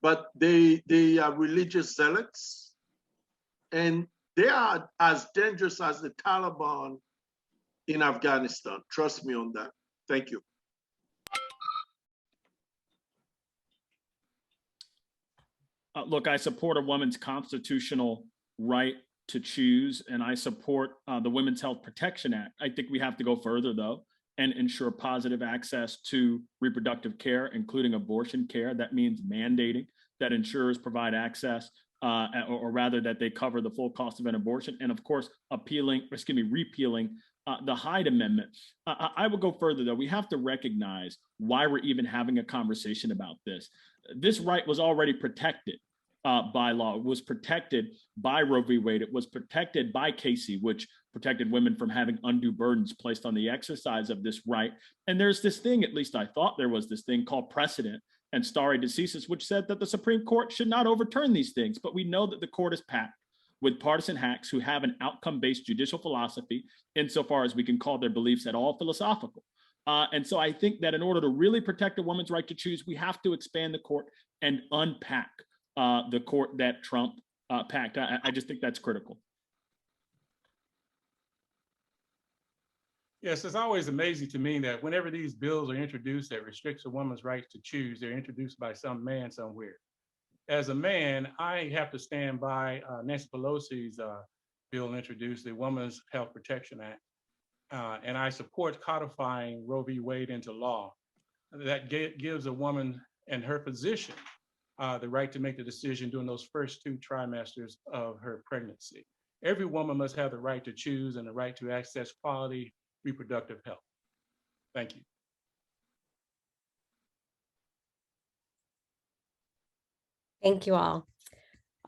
but they are religious zealots, and they are as dangerous as the Taliban in Afghanistan. Trust me on that. Thank you. Look, I support a woman's constitutional right to choose, and I support the Women's Health Protection Act. I think we have to go further, though, and ensure positive access to reproductive care, including abortion care. That means mandating that insurers provide access, or rather that they cover the full cost of an abortion, and of course, repealing the Hyde Amendment. I will go further, though. We have to recognize why we're even having a conversation about this. This right was already protected by law. It was protected by Roe v. Wade. It was protected by Casey, which protected women from having undue burdens placed on the exercise of this right. And there's this thing, at least I thought there was this thing called precedent and stare decisis, which said that the Supreme Court should not overturn these things. But we know that the court is packed with partisan hacks who have an outcome-based judicial philosophy, insofar as we can call their beliefs at all philosophical. And so I think that in order to really protect a woman's right to choose, we have to expand the court and unpack the court that Trump packed. I just think that's critical. Yes, it's always amazing to me that whenever these bills are introduced that restricts a woman's right to choose, they're introduced by some man somewhere. As a man, I have to stand by Nancy Pelosi's bill introduced, the Women's Health Protection Act. And I support codifying Roe v. Wade into law. That gives a woman and her physician the right to make the decision during those first 2 trimesters of her pregnancy. Every woman must have the right to choose and the right to access quality reproductive health. Thank you. Thank you all.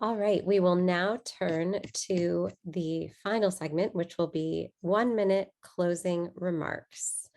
All right, we will now turn to the final segment, which will be 1-minute closing remarks.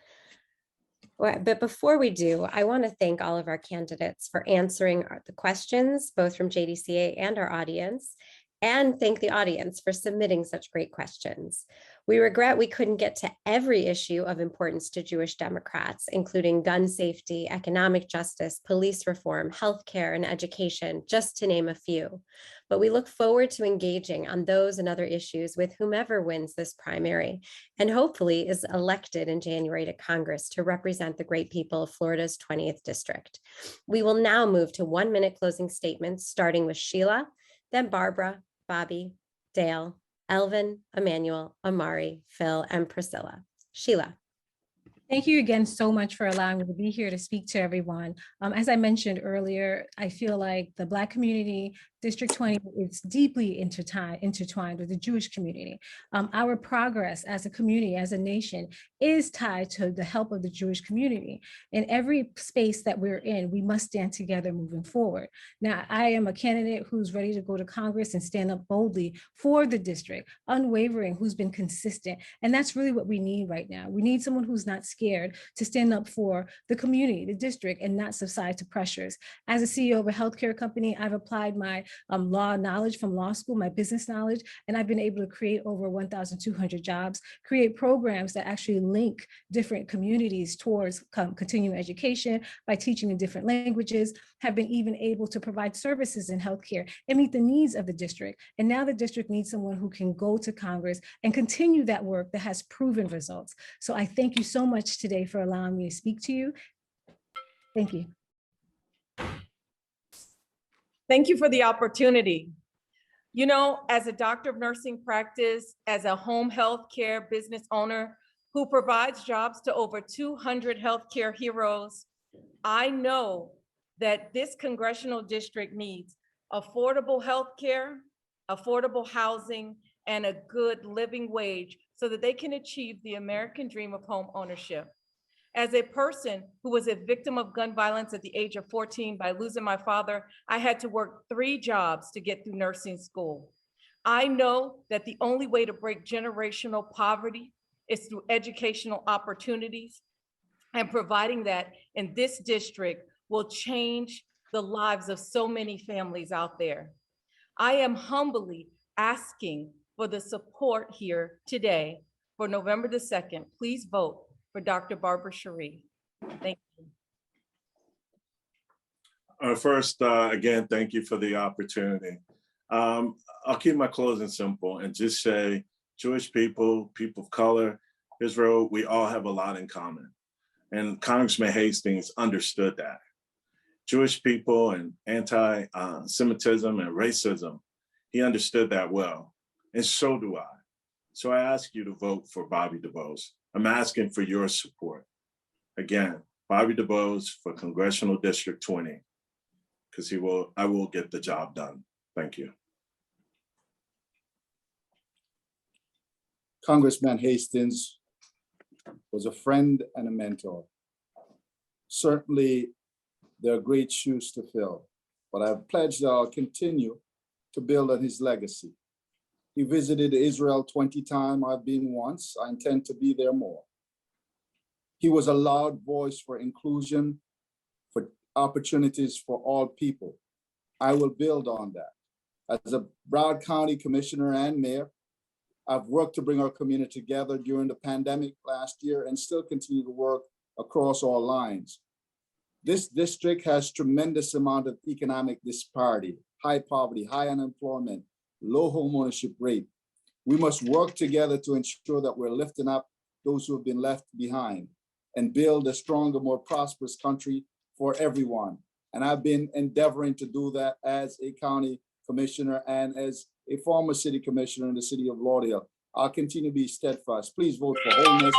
But before we do, I want to thank all of our candidates for answering the questions, both from JDCA and our audience, and thank the audience for submitting such great questions. We regret we couldn't get to every issue of importance to Jewish Democrats, including gun safety, economic justice, police reform, healthcare, and education, just to name a few. But we look forward to engaging on those and other issues with whomever wins this primary, and hopefully is elected in January to Congress to represent the great people of Florida's 20th district. We will now move to 1-minute closing statements, starting with Sheila, then Barbara, Bobby, Dale, Elvin, Emmanuel, Omari, Phil, and Priscilla. Sheila. Thank you again so much for allowing me to be here to speak to everyone. As I mentioned earlier, I feel like the Black community District 20 is deeply intertwined with the Jewish community. Our progress as a community, as a nation, is tied to the help of the Jewish community. In every space that we're in, we must stand together moving forward. Now, I am a candidate who's ready to go to Congress and stand up boldly for the district, unwavering, who's been consistent. And that's really what we need right now. We need someone who's not scared to stand up for the community, the district, and not subside to pressures. As a CEO of a healthcare company, I've applied my law knowledge from law school, my business knowledge, and I've been able to create over 1,200 jobs, create programs that actually link different communities towards continuing education by teaching in different languages, have been even able to provide services in healthcare and meet the needs of the district. And now the district needs someone who can go to Congress and continue that work that has proven results. So I thank you so much today for allowing me to speak to you. Thank you. Thank you for the opportunity. You know, as a doctor of nursing practice, as a home health care business owner who provides jobs to over 200 healthcare heroes, I know that this congressional district needs affordable healthcare, affordable housing, and a good living wage so that they can achieve the American dream of home ownership. As a person who was a victim of gun violence at the age of 14 by losing my father, I had to work 3 jobs to get through nursing school. I know that the only way to break generational poverty is through educational opportunities, and providing that in this district will change the lives of so many families out there. I am humbly asking for the support here today for November the 2nd. Please vote for Dr. Barbara Sharief. Thank you. First, again, thank you for the opportunity. I'll keep my closing simple and just say, Jewish people, people of color, Israel, we all have a lot in common. And Congressman Hastings understood that. Jewish people and anti-Semitism and racism, he understood that well, and so do I. So I ask you to vote for Bobby DuBose. I'm asking for your support. Again, Bobby DuBose for Congressional District 20, because I will get the job done. Thank you. Congressman Hastings was a friend and a mentor. Certainly, there are great shoes to fill, but I've pledged that I'll continue to build on his legacy. He visited Israel 20 times. I've been once. I intend to be there more. He was a loud voice for inclusion, for opportunities for all people. I will build on that. As a Broward County Commissioner and Mayor, I've worked to bring our community together during the pandemic last year and still continue to work across all lines. This district has tremendous amount of economic disparity, high poverty, high unemployment, low home ownership rate. We must work together to ensure that we're lifting up those who have been left behind and build a stronger, more prosperous country for everyone. And I've been endeavoring to do that as a county commissioner and as a former city commissioner in the city of Lauderdale. I'll continue to be steadfast. Please vote for Holness.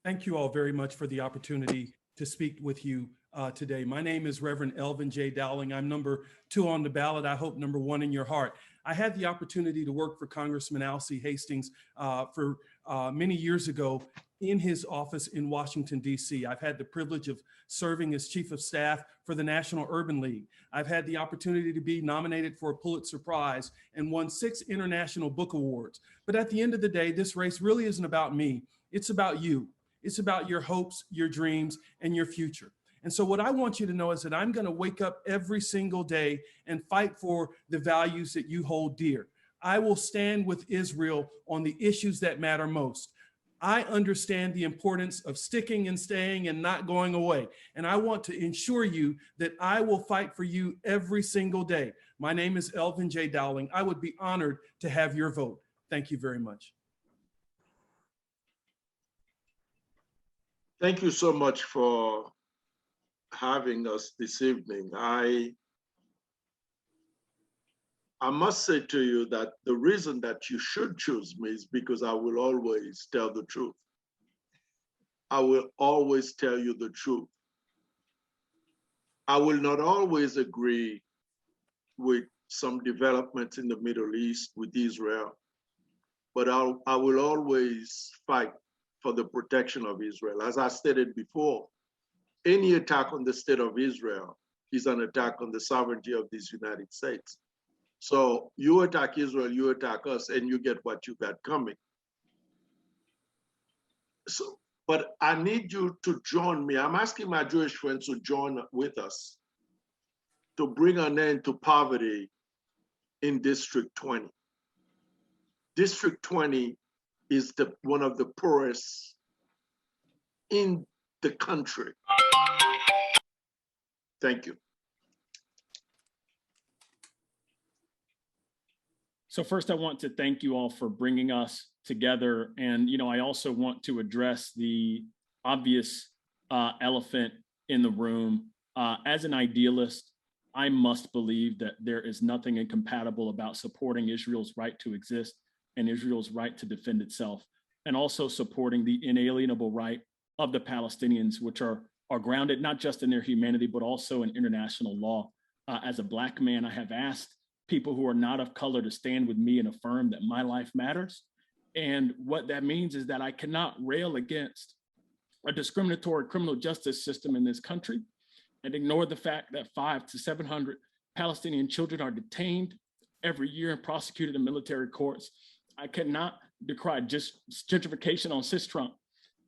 Thank you all very much for the opportunity to speak with you today. My name is Reverend Elvin J. Dowling. I'm number 2 on the ballot. I hope number 1 in your heart. I had the opportunity to work for Congressman Halie Hastings for many years ago in his office in Washington, D.C. I've had the privilege of serving as chief of staff for the National Urban League. I've had the opportunity to be nominated for a Pulitzer Prize and won 6 International Book Awards. But at the end of the day, this race really isn't about me. It's about you. It's about your hopes, your dreams, and your future. And so what I want you to know is that I'm going to wake up every single day and fight for the values that you hold dear. I will stand with Israel on the issues that matter most. I understand the importance of sticking and staying and not going away. And I want to ensure you that I will fight for you every single day. My name is Elvin J. Dowling. I would be honored to have your vote. Thank you very much. Thank you so much for having us this evening. I must say to you that the reason that you should choose me is because I will always tell the truth. I will always tell you the truth. I will not always agree with some developments in the Middle East with Israel, but I will always fight for the protection of Israel. As I stated before, any attack on the state of Israel is an attack on the sovereignty of these United States. So you attack Israel, you attack us, and you get what you got coming. So, but I need you to join me. I'm asking my Jewish friends to join with us to bring an end to poverty in District 20. District 20 is one of the poorest in the country. Thank you. So first, I want to thank you all for bringing us together. And, I also want to address the obvious elephant in the room. As an idealist, I must believe that there is nothing incompatible about supporting Israel's right to exist and Israel's right to defend itself, and also supporting the inalienable right of the Palestinians, which are grounded not just in their humanity, but also in international law. As a Black man, I have asked people who are not of color to stand with me and affirm that my life matters. And what that means is that I cannot rail against a discriminatory criminal justice system in this country and ignore the fact that 500 to 700 Palestinian children are detained every year and prosecuted in military courts. I cannot decry just gentrification on Cis-Trump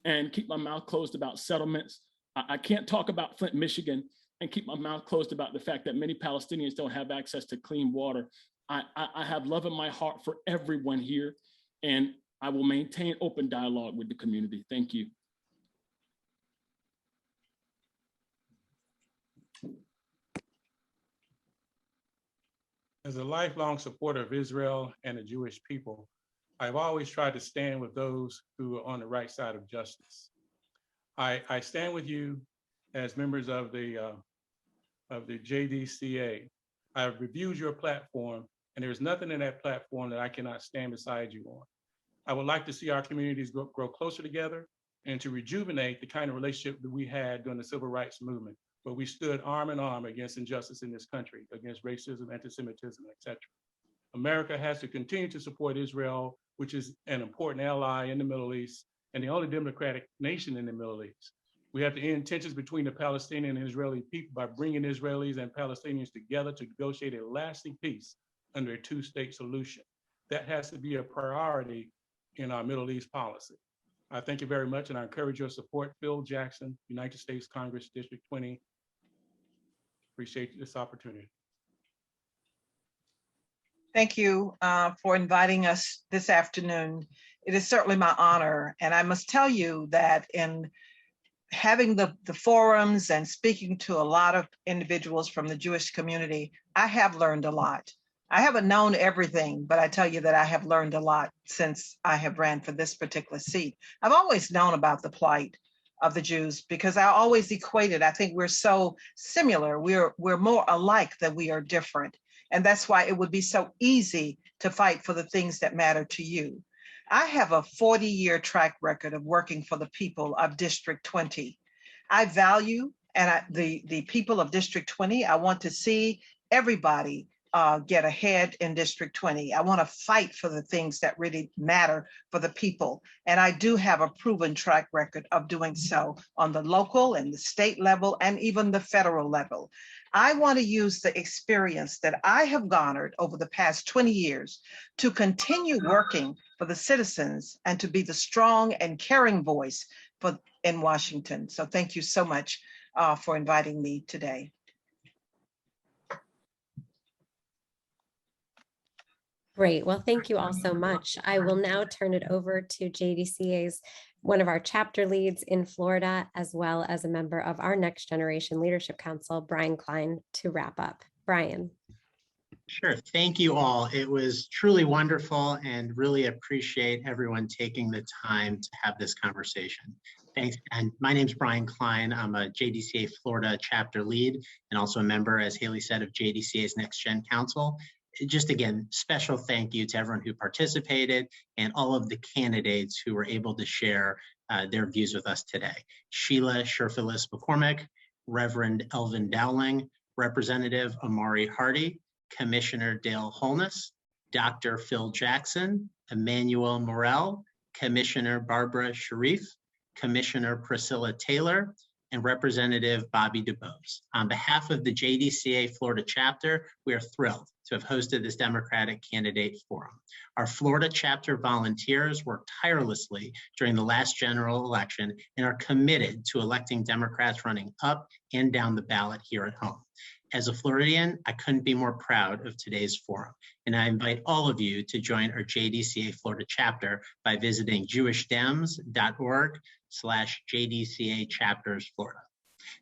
and keep my mouth closed about settlements. I can't talk about Flint, Michigan, and keep my mouth closed about the fact that many Palestinians don't have access to clean water. I have love in my heart for everyone here, and I will maintain open dialogue with the community. Thank you. As a lifelong supporter of Israel and the Jewish people, I've always tried to stand with those who are on the right side of justice. I stand with you as members of the JDCA. I've reviewed your platform, and there's nothing in that platform that I cannot stand beside you on. I would like to see our communities grow closer together and to rejuvenate the kind of relationship that we had during the civil rights movement, where we stood arm in arm against injustice in this country, against racism, anti-Semitism, etc. America has to continue to support Israel, which is an important ally in the Middle East and the only democratic nation in the Middle East. We have to end tensions between the Palestinian and Israeli people by bringing Israelis and Palestinians together to negotiate a lasting peace under a two-state solution. That has to be a priority in our Middle East policy. I thank you very much, and I encourage your support. Phil Jackson, United States Congress, District 20. Appreciate this opportunity. Thank you for inviting us this afternoon. It is certainly my honor. And I must tell you that in having the forums and speaking to a lot of individuals from the Jewish community, I have learned a lot. I haven't known everything, but I tell you that I have learned a lot since I have ran for this particular seat. I've always known about the plight of the Jews because I always equated, I think we're so similar. We're more alike than we are different. And that's why it would be so easy to fight for the things that matter to you. I have a 40-year track record of working for the people of District 20. I value the people of District 20. I want to see everybody get ahead in District 20. I want to fight for the things that really matter for the people. And I do have a proven track record of doing so on the local and the state level and even the federal level. I want to use the experience that I have garnered over the past 20 years to continue working for the citizens and to be the strong and caring voice in Washington. So thank you so much for inviting me today. Great. Well, thank you all so much. I will now turn it over to JDCA's one of our chapter leads in Florida, as well as a member of our Next Generation Leadership Council, Brian Klein, to wrap up. Brian. Sure. Thank you all. It was truly wonderful and really appreciate everyone taking the time to have this conversation. Thanks. And my name is Brian Klein. I'm a JDCA Florida chapter lead and also a member, as Halie said, of JDCA's Next Gen Council. Just again, special thank you to everyone who participated and all of the candidates who were able to share their views with us today. Sheila, Cherfilus, McCormick, Reverend Elvin Dowling, Representative Omari Hardy, Commissioner Dale Holness, Dr. Phil Jackson, Emmanuel Morel, Commissioner Barbara Sharief, Commissioner Priscilla Taylor, and Representative Bobby DuBose. On behalf of the JDCA Florida chapter, we are thrilled to have hosted this Democratic Candidate Forum. Our Florida chapter volunteers worked tirelessly during the last general election and are committed to electing Democrats running up and down the ballot here at home. As a Floridian, I couldn't be more proud of today's forum, and I invite all of you to join our JDCA Florida chapter by visiting jewisdems.org/JDCA chapters Florida.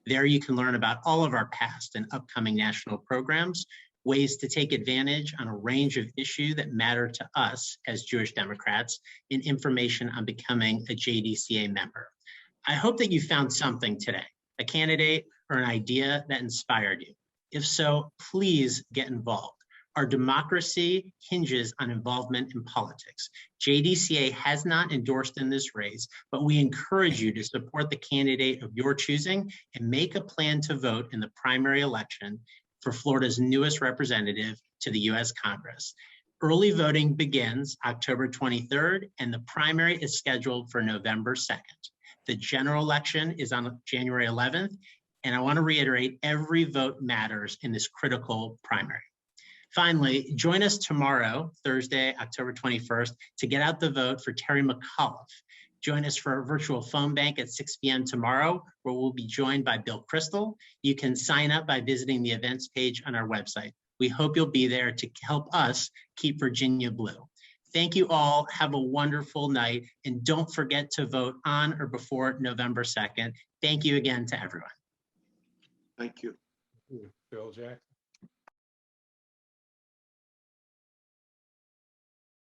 There you can learn about all of our past and upcoming national programs, ways to take advantage on a range of issues that matter to us as Jewish Democrats, and information on becoming a JDCA member. I hope that you found something today, a candidate or an idea that inspired you. If so, please get involved. Our democracy hinges on involvement in politics. JDCA has not endorsed in this race, but we encourage you to support the candidate of your choosing and make a plan to vote in the primary election for Florida's newest representative to the U.S. Congress. Early voting begins October 23rd, and the primary is scheduled for November 2nd. The general election is on January 11th, and I want to reiterate, every vote matters in this critical primary. Finally, join us tomorrow, Thursday, October 21st, to get out the vote for Terry McAuliffe. Join us for a virtual phone bank at 6 p.m. tomorrow, where we'll be joined by Bill Crystal. You can sign up by visiting the events page on our website. We hope you'll be there to help us keep Virginia blue. Thank you all. Have a wonderful night. And don't forget to vote on or before November 2nd. Thank you again to everyone. Thank you. Phil Jackson.